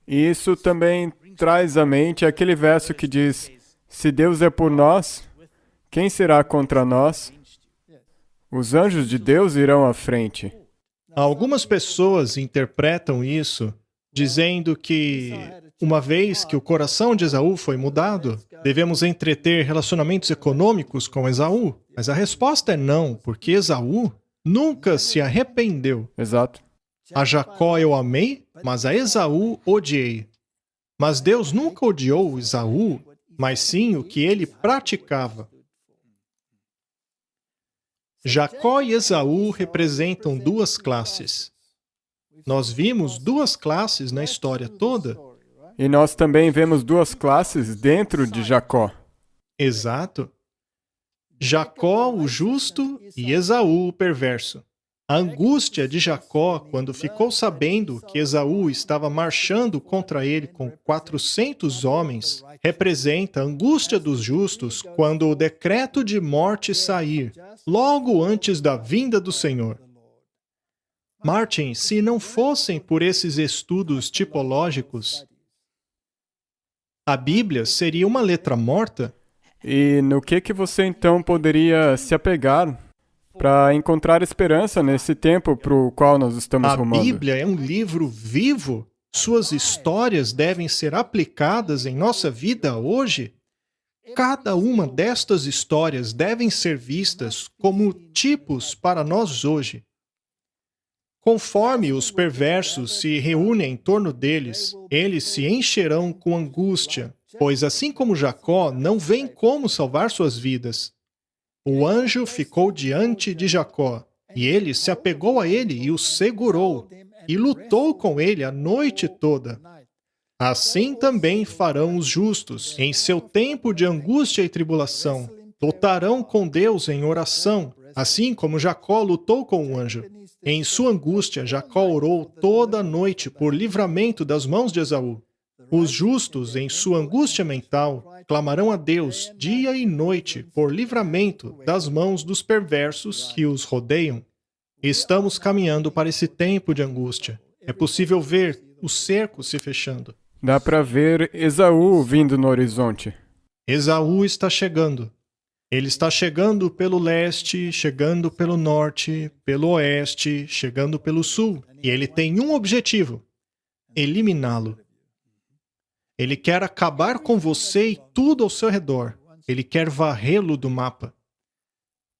E isso também traz à mente aquele verso que diz: se Deus é por nós, quem será contra nós? Os anjos de Deus irão à frente. Algumas pessoas interpretam isso dizendo que, uma vez que o coração de Esaú foi mudado, devemos entreter relacionamentos econômicos com Esaú. Mas a resposta é não, porque Esaú nunca se arrependeu. Exato. A Jacó eu amei, mas a Esaú odiei. Mas Deus nunca odiou Esaú, mas sim o que ele praticava. Jacó e Esaú representam duas classes. Nós vimos duas classes na história toda. E nós também vemos duas classes dentro de Jacó. Exato. Jacó, o justo, e Esaú, o perverso. A angústia de Jacó, quando ficou sabendo que Esaú estava marchando contra ele com 400 homens, representa a angústia dos justos quando o decreto de morte sair, logo antes da vinda do Senhor. Martin, se não fossem por esses estudos tipológicos, a Bíblia seria uma letra morta? E no que você então poderia se apegar para encontrar esperança nesse tempo para o qual nós estamos rumando? A Bíblia é um livro vivo. Suas histórias devem ser aplicadas em nossa vida hoje. Cada uma destas histórias devem ser vistas como tipos para nós hoje. Conforme os perversos se reúnem em torno deles, eles se encherão com angústia, pois assim como Jacó, não vem como salvar suas vidas. O anjo ficou diante de Jacó, e ele se apegou a ele e o segurou, e lutou com ele a noite toda. Assim também farão os justos, em seu tempo de angústia e tribulação. Lutarão com Deus em oração, assim como Jacó lutou com o anjo. Em sua angústia, Jacó orou toda a noite por livramento das mãos de Esaú. Os justos, em sua angústia mental, clamarão a Deus dia e noite por livramento das mãos dos perversos que os rodeiam. Estamos caminhando para esse tempo de angústia. É possível ver o cerco se fechando. Dá para ver Esaú vindo no horizonte. Esaú está chegando. Ele está chegando pelo leste, chegando pelo norte, pelo oeste, chegando pelo sul. E ele tem um objetivo: eliminá-lo. Ele quer acabar com você e tudo ao seu redor. Ele quer varrê-lo do mapa.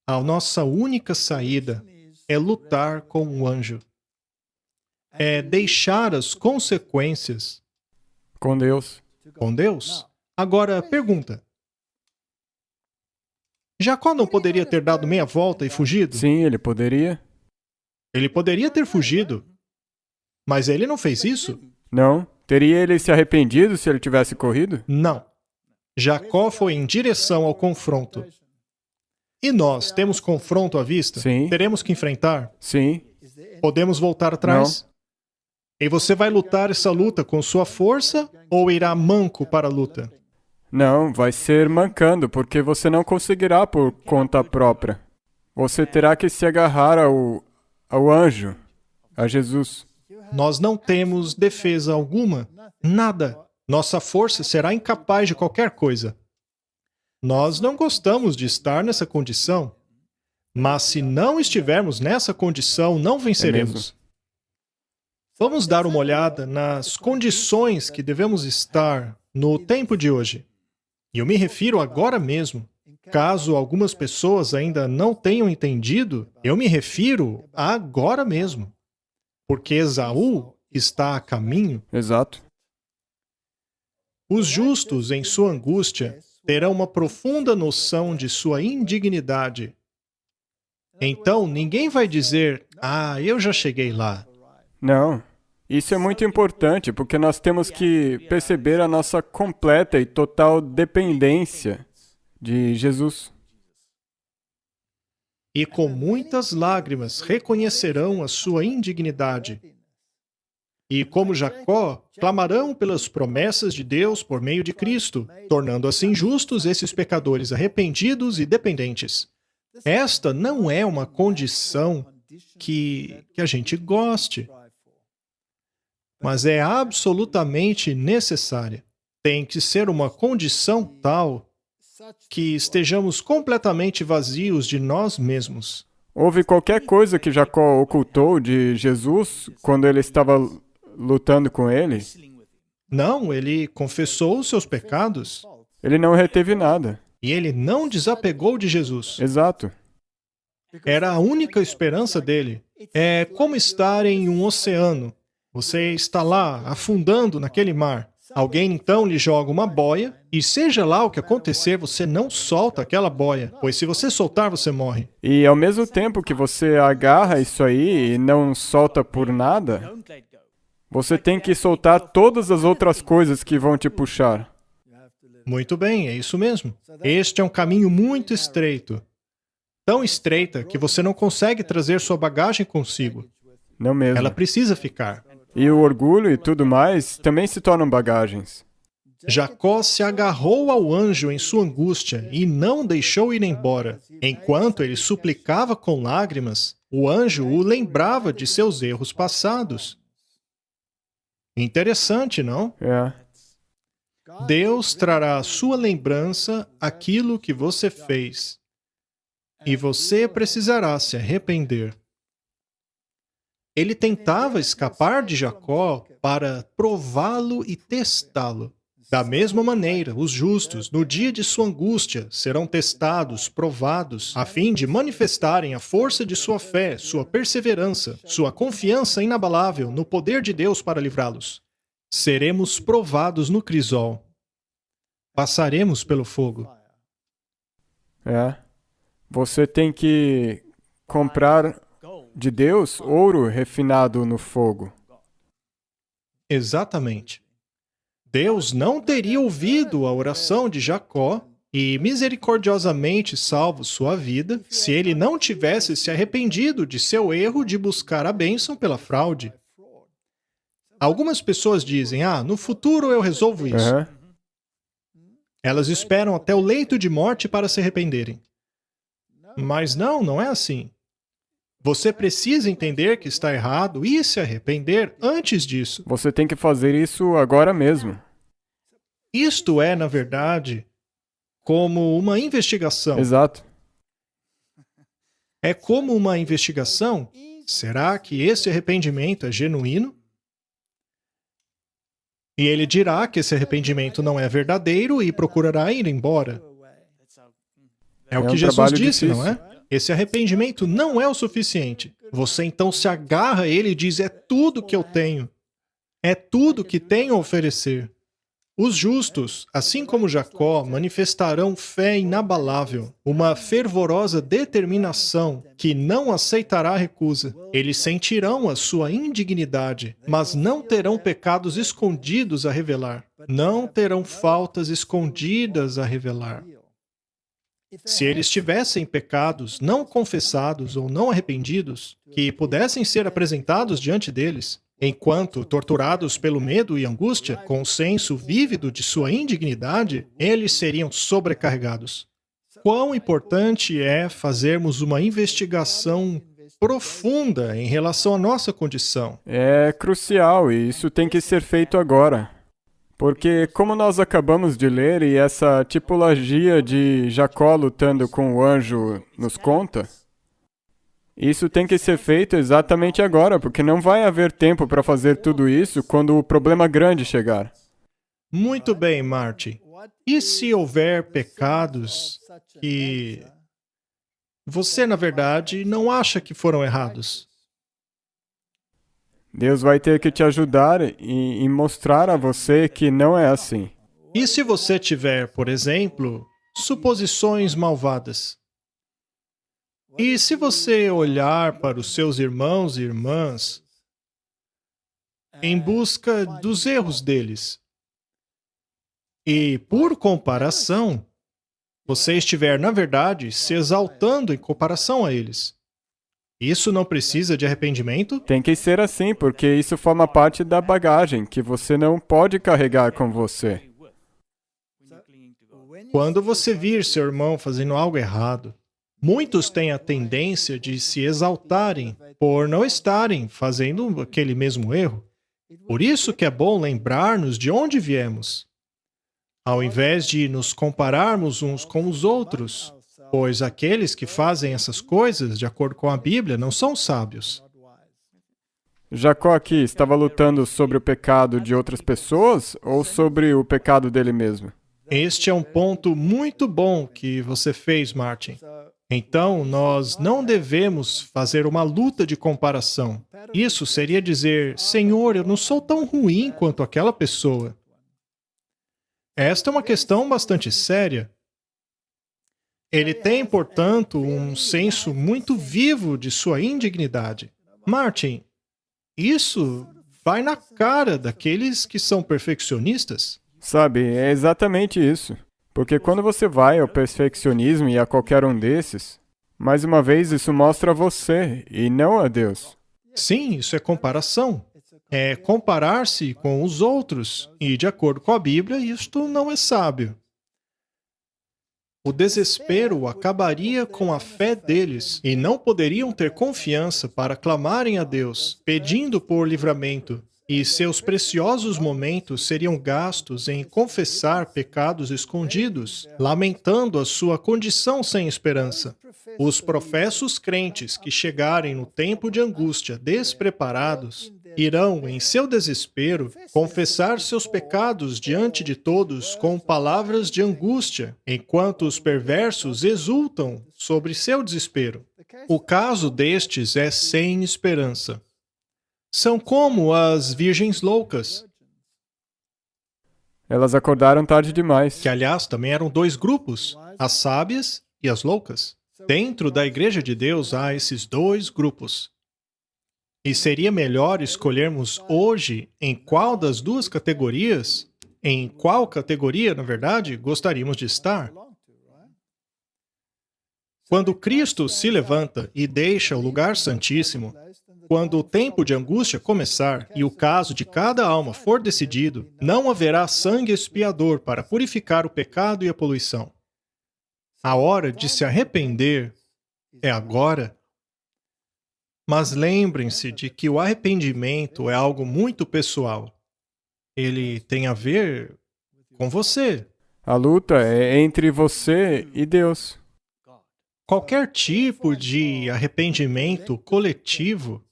A nossa única saída é lutar com o anjo. É deixar as consequências Com Deus. com Deus. Agora, pergunta. Jacó não poderia ter dado meia volta e fugido? Sim, ele poderia. Ele poderia ter fugido. Mas ele não fez isso? Não. Teria ele se arrependido se ele tivesse corrido? Não. Jacó foi em direção ao confronto. E nós temos confronto à vista? Sim. Teremos que enfrentar? Sim. Podemos voltar atrás? E você vai lutar essa luta com sua força ou irá manco para a luta? Não, vai ser mancando, porque você não conseguirá por conta própria. Você terá que se agarrar ao anjo, a Jesus. Nós não temos defesa alguma, nada. Nossa força será incapaz de qualquer coisa. Nós não gostamos de estar nessa condição, mas se não estivermos nessa condição, não venceremos. Vamos dar uma olhada nas condições que devemos estar no tempo de hoje. E eu me refiro agora mesmo. Caso algumas pessoas ainda não tenham entendido, eu me refiro a agora mesmo. Porque Esaú está a caminho. Exato. Os justos, em sua angústia, terão uma profunda noção de sua indignidade. Então, ninguém vai dizer, eu já cheguei lá. Não. Isso é muito importante, porque nós temos que perceber a nossa completa e total dependência de Jesus. E com muitas lágrimas reconhecerão a sua indignidade. E como Jacó, clamarão pelas promessas de Deus por meio de Cristo, tornando assim justos esses pecadores arrependidos e dependentes. Esta não é uma condição que a gente goste, mas é absolutamente necessária. Tem que ser uma condição tal que estejamos completamente vazios de nós mesmos. Houve qualquer coisa que Jacó ocultou de Jesus quando ele estava lutando com ele? Não, ele confessou os seus pecados. Ele não reteve nada. E ele não desapegou de Jesus. Exato. Era a única esperança dele. É como estar em um oceano. Você está lá, afundando naquele mar. Alguém então lhe joga uma boia, e seja lá o que acontecer, você não solta aquela boia, pois se você soltar, você morre. E ao mesmo tempo que você agarra isso aí e não solta por nada, você tem que soltar todas as outras coisas que vão te puxar. Muito bem, é isso mesmo. Este é um caminho muito estreito. Tão estreita que você não consegue trazer sua bagagem consigo. Não mesmo. Ela precisa ficar. E o orgulho e tudo mais também se tornam bagagens. Jacó se agarrou ao anjo em sua angústia e não deixou ir embora. Enquanto ele suplicava com lágrimas, o anjo o lembrava de seus erros passados. Interessante, não? É. Deus trará à sua lembrança aquilo que você fez. E você precisará se arrepender. Ele tentava escapar de Jacó para prová-lo e testá-lo. Da mesma maneira, os justos, no dia de sua angústia, serão testados, provados, a fim de manifestarem a força de sua fé, sua perseverança, sua confiança inabalável no poder de Deus para livrá-los. Seremos provados no crisol. Passaremos pelo fogo. É. Você tem que comprar de Deus ouro refinado no fogo. Exatamente. Deus não teria ouvido a oração de Jacó e misericordiosamente salvo sua vida se ele não tivesse se arrependido de seu erro de buscar a bênção pela fraude. Algumas pessoas dizem, no futuro eu resolvo isso. Aham. Elas esperam até o leito de morte para se arrependerem. Mas não é assim. Você precisa entender que está errado e se arrepender antes disso. Você tem que fazer isso agora mesmo. Isto é, na verdade, como uma investigação. Exato. É como uma investigação. Será que esse arrependimento é genuíno? E ele dirá que esse arrependimento não é verdadeiro e procurará ir embora. É o que Jesus trabalho disse, difícil. não é? Esse arrependimento não é o suficiente. Você então se agarra a ele e diz, é tudo que eu tenho. É tudo que tenho a oferecer. Os justos, assim como Jacó, manifestarão fé inabalável, uma fervorosa determinação que não aceitará recusa. Eles sentirão a sua indignidade, mas não terão pecados escondidos a revelar. Não terão faltas escondidas a revelar. Se eles tivessem pecados não confessados ou não arrependidos, que pudessem ser apresentados diante deles, enquanto, torturados pelo medo e angústia, com o senso vívido de sua indignidade, eles seriam sobrecarregados. Quão importante é fazermos uma investigação profunda em relação à nossa condição. É crucial e isso tem que ser feito agora. Porque, como nós acabamos de ler e essa tipologia de Jacó lutando com o anjo nos conta, isso tem que ser feito exatamente agora, porque não vai haver tempo para fazer tudo isso quando o problema grande chegar. Muito bem, Marty. E se houver pecados que você, na verdade, não acha que foram errados? Deus vai ter que te ajudar e mostrar a você que não é assim. E se você tiver, por exemplo, suposições malvadas? E se você olhar para os seus irmãos e irmãs em busca dos erros deles, e, por comparação, você estiver, na verdade, se exaltando em comparação a eles, isso não precisa de arrependimento? Tem que ser assim, porque isso forma parte da bagagem que você não pode carregar com você. Quando você vir seu irmão fazendo algo errado, muitos têm a tendência de se exaltarem por não estarem fazendo aquele mesmo erro. Por isso que é bom lembrar-nos de onde viemos, ao invés de nos compararmos uns com os outros, pois aqueles que fazem essas coisas, de acordo com a Bíblia, não são sábios. Jacó aqui estava lutando sobre o pecado de outras pessoas ou sobre o pecado dele mesmo? Este é um ponto muito bom que você fez, Martin. Então, nós não devemos fazer uma luta de comparação. Isso seria dizer, Senhor, eu não sou tão ruim quanto aquela pessoa. Esta é uma questão bastante séria. Ele tem, portanto, um senso muito vivo de sua indignidade. Martin, isso vai na cara daqueles que são perfeccionistas. Sabe, é exatamente isso. Porque quando você vai ao perfeccionismo e a qualquer um desses, mais uma vez isso mostra você e não a Deus. Sim, isso é comparação. É comparar-se com os outros. E, de acordo com a Bíblia, isto não é sábio. O desespero acabaria com a fé deles e não poderiam ter confiança para clamarem a Deus, pedindo por livramento, e seus preciosos momentos seriam gastos em confessar pecados escondidos, lamentando a sua condição sem esperança. Os professos crentes que chegarem no tempo de angústia despreparados irão, em seu desespero, confessar seus pecados diante de todos com palavras de angústia, enquanto os perversos exultam sobre seu desespero. O caso destes é sem esperança. São como as virgens loucas, Elas acordaram tarde demais. que aliás também eram dois grupos, as sábias e as loucas. Dentro da Igreja de Deus há esses dois grupos. E seria melhor escolhermos hoje em qual das duas categorias, em qual categoria, na verdade, gostaríamos de estar. Quando Cristo se levanta e deixa o lugar santíssimo, quando o tempo de angústia começar e o caso de cada alma for decidido, não haverá sangue expiador para purificar o pecado e a poluição. A hora de se arrepender é agora. Mas lembrem-se de que o arrependimento é algo muito pessoal. Ele tem a ver com você. A luta é entre você e Deus. Qualquer tipo de arrependimento coletivo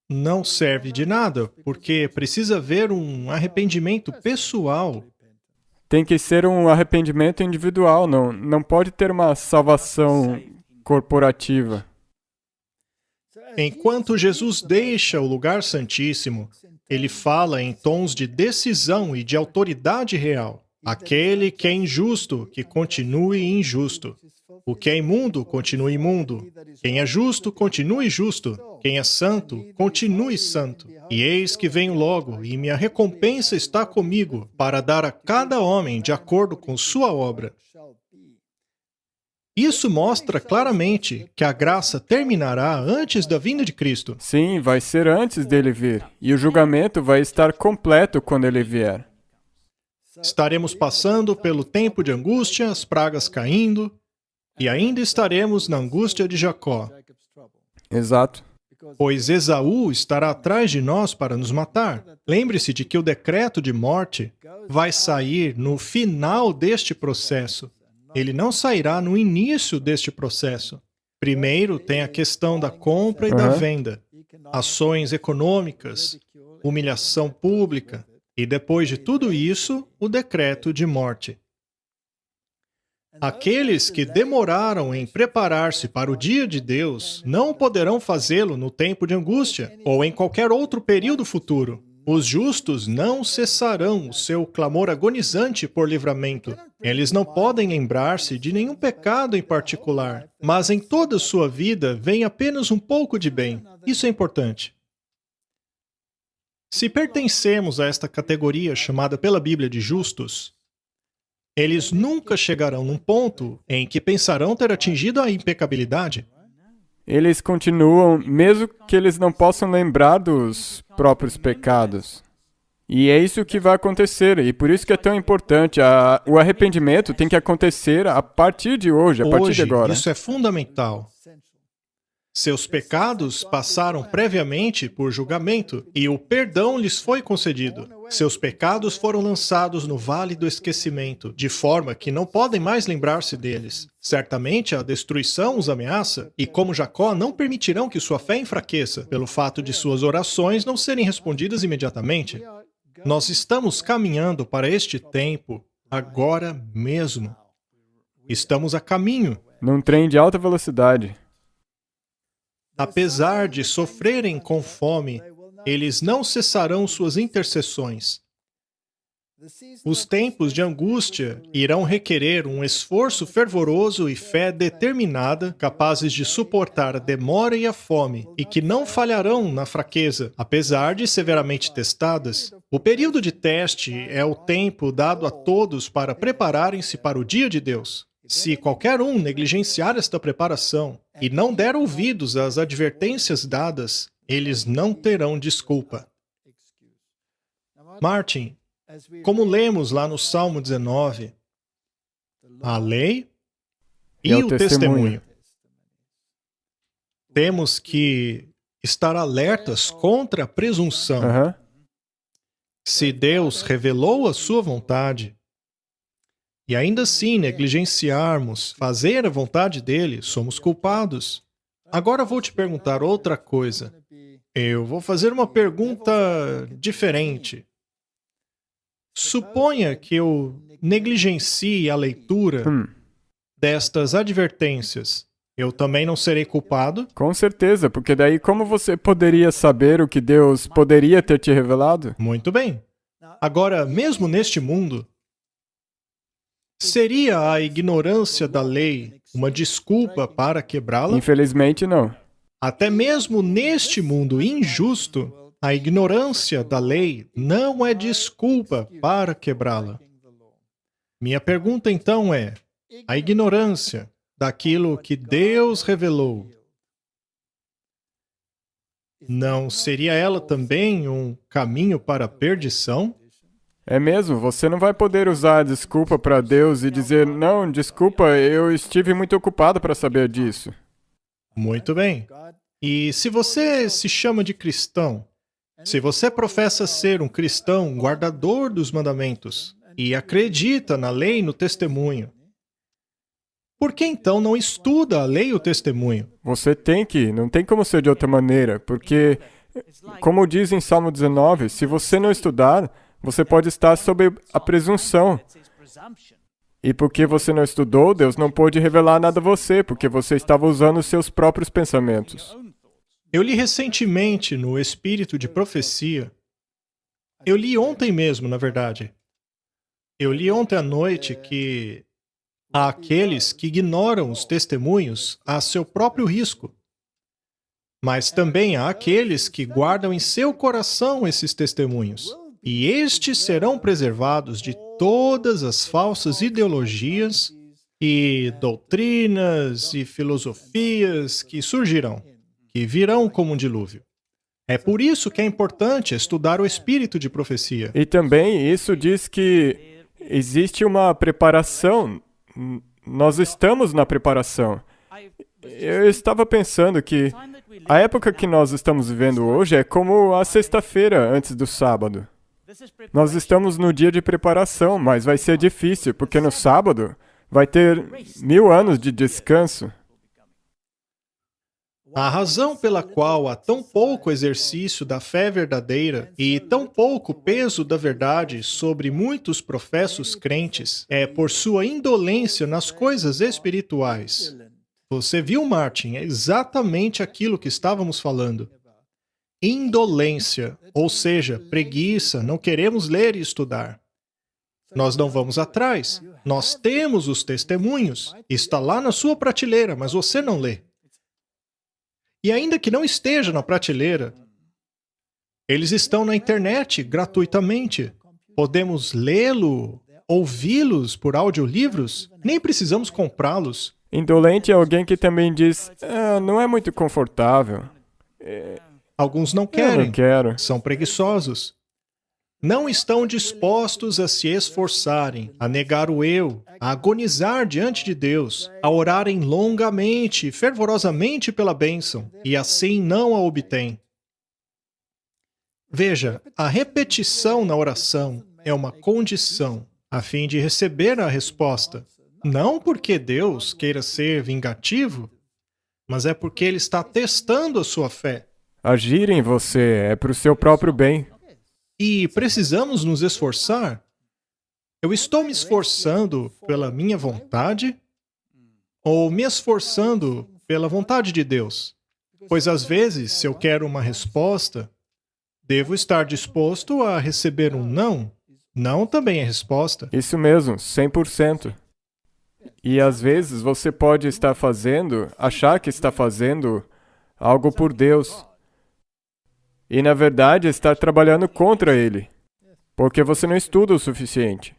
não serve de nada, porque precisa haver um arrependimento pessoal. Tem que ser um arrependimento individual, não pode ter uma salvação corporativa. Enquanto Jesus deixa o lugar santíssimo, ele fala em tons de decisão e de autoridade real. Aquele que é injusto, que continue injusto. O que é imundo, continue imundo. Quem é justo, continue justo. Quem é santo, continue santo. E eis que venho logo, e minha recompensa está comigo, para dar a cada homem de acordo com sua obra. Isso mostra claramente que a graça terminará antes da vinda de Cristo. Sim, vai ser antes dele vir. E o julgamento vai estar completo quando ele vier. Estaremos passando pelo tempo de angústia, as pragas caindo, e ainda estaremos na angústia de Jacó, Exato. pois Esaú estará atrás de nós para nos matar. Lembre-se de que o decreto de morte vai sair no final deste processo. Ele não sairá no início deste processo. Primeiro tem a questão da compra e da venda, ações econômicas, humilhação pública, e depois de tudo isso, o decreto de morte. Aqueles que demoraram em preparar-se para o dia de Deus não poderão fazê-lo no tempo de angústia ou em qualquer outro período futuro. Os justos não cessarão o seu clamor agonizante por livramento. Eles não podem lembrar-se de nenhum pecado em particular, mas em toda a sua vida vem apenas um pouco de bem. Isso é importante. Se pertencemos a esta categoria chamada pela Bíblia de justos, eles nunca chegarão num ponto em que pensarão ter atingido a impecabilidade. Eles continuam, mesmo que eles não possam lembrar dos próprios pecados. E é isso que vai acontecer, e por isso que é tão importante. O arrependimento tem que acontecer a partir de hoje, a partir de agora. Isso é fundamental. Seus pecados passaram previamente por julgamento e o perdão lhes foi concedido. Seus pecados foram lançados no vale do esquecimento, de forma que não podem mais lembrar-se deles. Certamente a destruição os ameaça, e como Jacó, não permitirão que sua fé enfraqueça, pelo fato de suas orações não serem respondidas imediatamente. Nós estamos caminhando para este tempo agora mesmo. Estamos a caminho. Num trem de alta velocidade. Apesar de sofrerem com fome, eles não cessarão suas intercessões. Os tempos de angústia irão requerer um esforço fervoroso e fé determinada, capazes de suportar a demora e a fome, e que não falharão na fraqueza, apesar de severamente testadas. O período de teste é o tempo dado a todos para prepararem-se para o dia de Deus. Se qualquer um negligenciar esta preparação e não der ouvidos às advertências dadas, eles não terão desculpa. Martin, como lemos lá no Salmo 19, a lei e o testemunho. Temos que estar alertas contra a presunção. Se Deus revelou a sua vontade, e ainda assim negligenciarmos fazer a vontade dele, somos culpados. Agora vou te perguntar outra coisa. Eu vou fazer uma pergunta diferente. Suponha que eu negligencie a leitura destas advertências. Eu também não serei culpado? Com certeza, porque daí como você poderia saber o que Deus poderia ter te revelado? Muito bem. Agora, mesmo neste mundo, seria a ignorância da lei uma desculpa para quebrá-la? Infelizmente, não. Até mesmo neste mundo injusto, a ignorância da lei não é desculpa para quebrá-la. Minha pergunta então é: a ignorância daquilo que Deus revelou, não seria ela também um caminho para a perdição? É mesmo, você não vai poder usar a desculpa para Deus e dizer, não, desculpa, eu estive muito ocupado para saber disso. Muito bem. E se você se chama de cristão, se você professa ser um cristão guardador dos mandamentos e acredita na lei e no testemunho, por que então não estuda a lei e o testemunho? Você tem que, não tem como ser de outra maneira, porque, como diz em Salmo 19, se você não estudar, você pode estar sob a presunção. E porque você não estudou, Deus não pôde revelar nada a você, porque você estava usando os seus próprios pensamentos. Eu li recentemente no Espírito de Profecia. Eu li ontem mesmo, na verdade. Eu li ontem à noite que há aqueles que ignoram os testemunhos a seu próprio risco. Mas também há aqueles que guardam em seu coração esses testemunhos. E estes serão preservados de todas as falsas ideologias e doutrinas e filosofias que surgirão, que virão como um dilúvio. É por isso que é importante estudar o espírito de profecia. E também isso diz que existe uma preparação. Nós estamos na preparação. Eu estava pensando que a época que nós estamos vivendo hoje é como a sexta-feira antes do sábado. Nós estamos no dia de preparação, mas vai ser difícil, porque no sábado vai ter 1000 anos de descanso. A razão pela qual há tão pouco exercício da fé verdadeira e tão pouco peso da verdade sobre muitos professos crentes é por sua indolência nas coisas espirituais. Você viu, Martin? É exatamente aquilo que estávamos falando. Indolência, ou seja, preguiça, não queremos ler e estudar. Nós não vamos atrás. Nós temos os testemunhos. Está lá na sua prateleira, mas você não lê. E ainda que não esteja na prateleira, eles estão na internet gratuitamente. Podemos lê-lo, ouvi-los por audiolivros, nem precisamos comprá-los. Indolente é alguém que também diz, não é muito confortável. Alguns não Eu querem, não quero. são preguiçosos. Não estão dispostos a se esforçarem, a negar o eu, a agonizar diante de Deus, a orarem longamente e fervorosamente pela bênção, e assim não a obtêm. Veja, a repetição na oração é uma condição a fim de receber a resposta. Não porque Deus queira ser vingativo, mas é porque Ele está testando a sua fé. Agir em você é para o seu próprio bem. E precisamos nos esforçar? Eu estou me esforçando pela minha vontade ou me esforçando pela vontade de Deus? Pois às vezes, se eu quero uma resposta, devo estar disposto a receber um não, Não também é resposta. Isso mesmo, 100%. E às vezes você pode estar achar que está fazendo algo por Deus. E na verdade está trabalhando contra Ele, porque você não estuda o suficiente.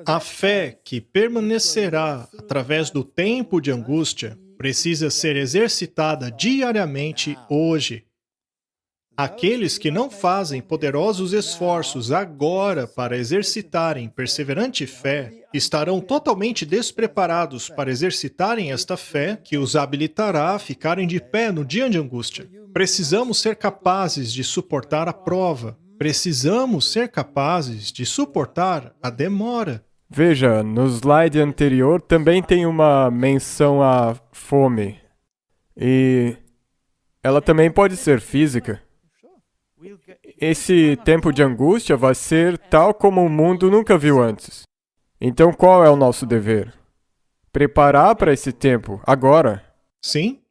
A fé que permanecerá através do tempo de angústia precisa ser exercitada diariamente hoje. Aqueles que não fazem poderosos esforços agora para exercitarem perseverante fé estarão totalmente despreparados para exercitarem esta fé que os habilitará a ficarem de pé no dia de angústia. Precisamos ser capazes de suportar a prova. Precisamos ser capazes de suportar a demora. Veja, no slide anterior também tem uma menção à fome. E ela também pode ser física. Esse tempo de angústia vai ser tal como o mundo nunca viu antes. Então qual é o nosso dever? Preparar para esse tempo, agora. Sim?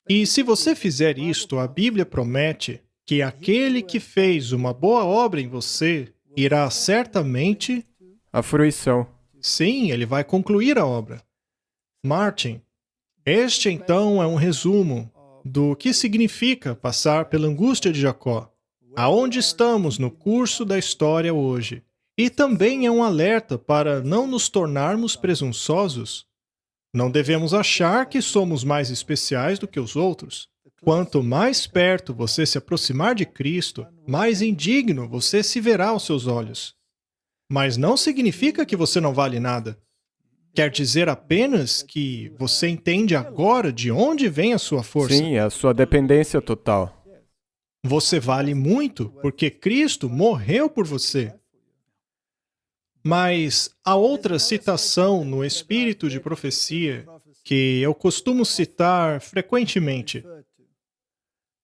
E se você fizer isto, a Bíblia promete que aquele que fez uma boa obra em você irá certamente... A fruição. Sim, ele vai concluir a obra. Martin, este então é um resumo do que significa passar pela angústia de Jacó. Aonde estamos no curso da história hoje. E também é um alerta para não nos tornarmos presunçosos. Não devemos achar que somos mais especiais do que os outros. Quanto mais perto você se aproximar de Cristo, mais indigno você se verá aos seus olhos. Mas não significa que você não vale nada. Quer dizer apenas que você entende agora de onde vem a sua força. Sim, a sua dependência total. Você vale muito porque Cristo morreu por você. Mas há outra citação no Espírito de Profecia que eu costumo citar frequentemente.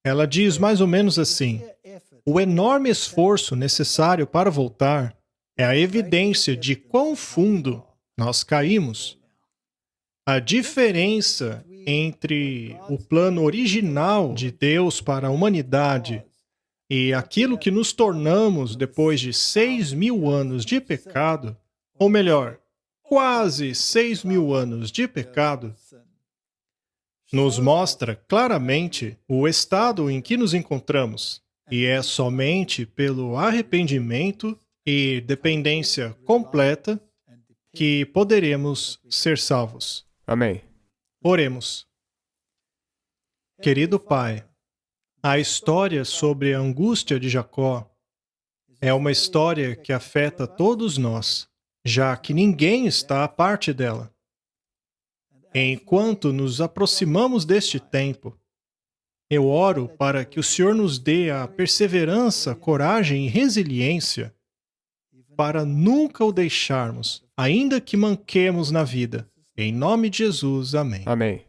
Ela diz mais ou menos assim: o enorme esforço necessário para voltar é a evidência de quão fundo nós caímos. A diferença entre o plano original de Deus para a humanidade e aquilo que nos tornamos depois de 6.000 anos de pecado, ou melhor, quase 6.000 anos de pecado, nos mostra claramente o estado em que nos encontramos. E é somente pelo arrependimento e dependência completa que poderemos ser salvos. Amém. Oremos. Querido Pai, a história sobre a angústia de Jacó é uma história que afeta todos nós, já que ninguém está à parte dela. Enquanto nos aproximamos deste tempo, eu oro para que o Senhor nos dê a perseverança, coragem e resiliência para nunca o deixarmos, ainda que manquemos na vida. Em nome de Jesus, amém. Amém.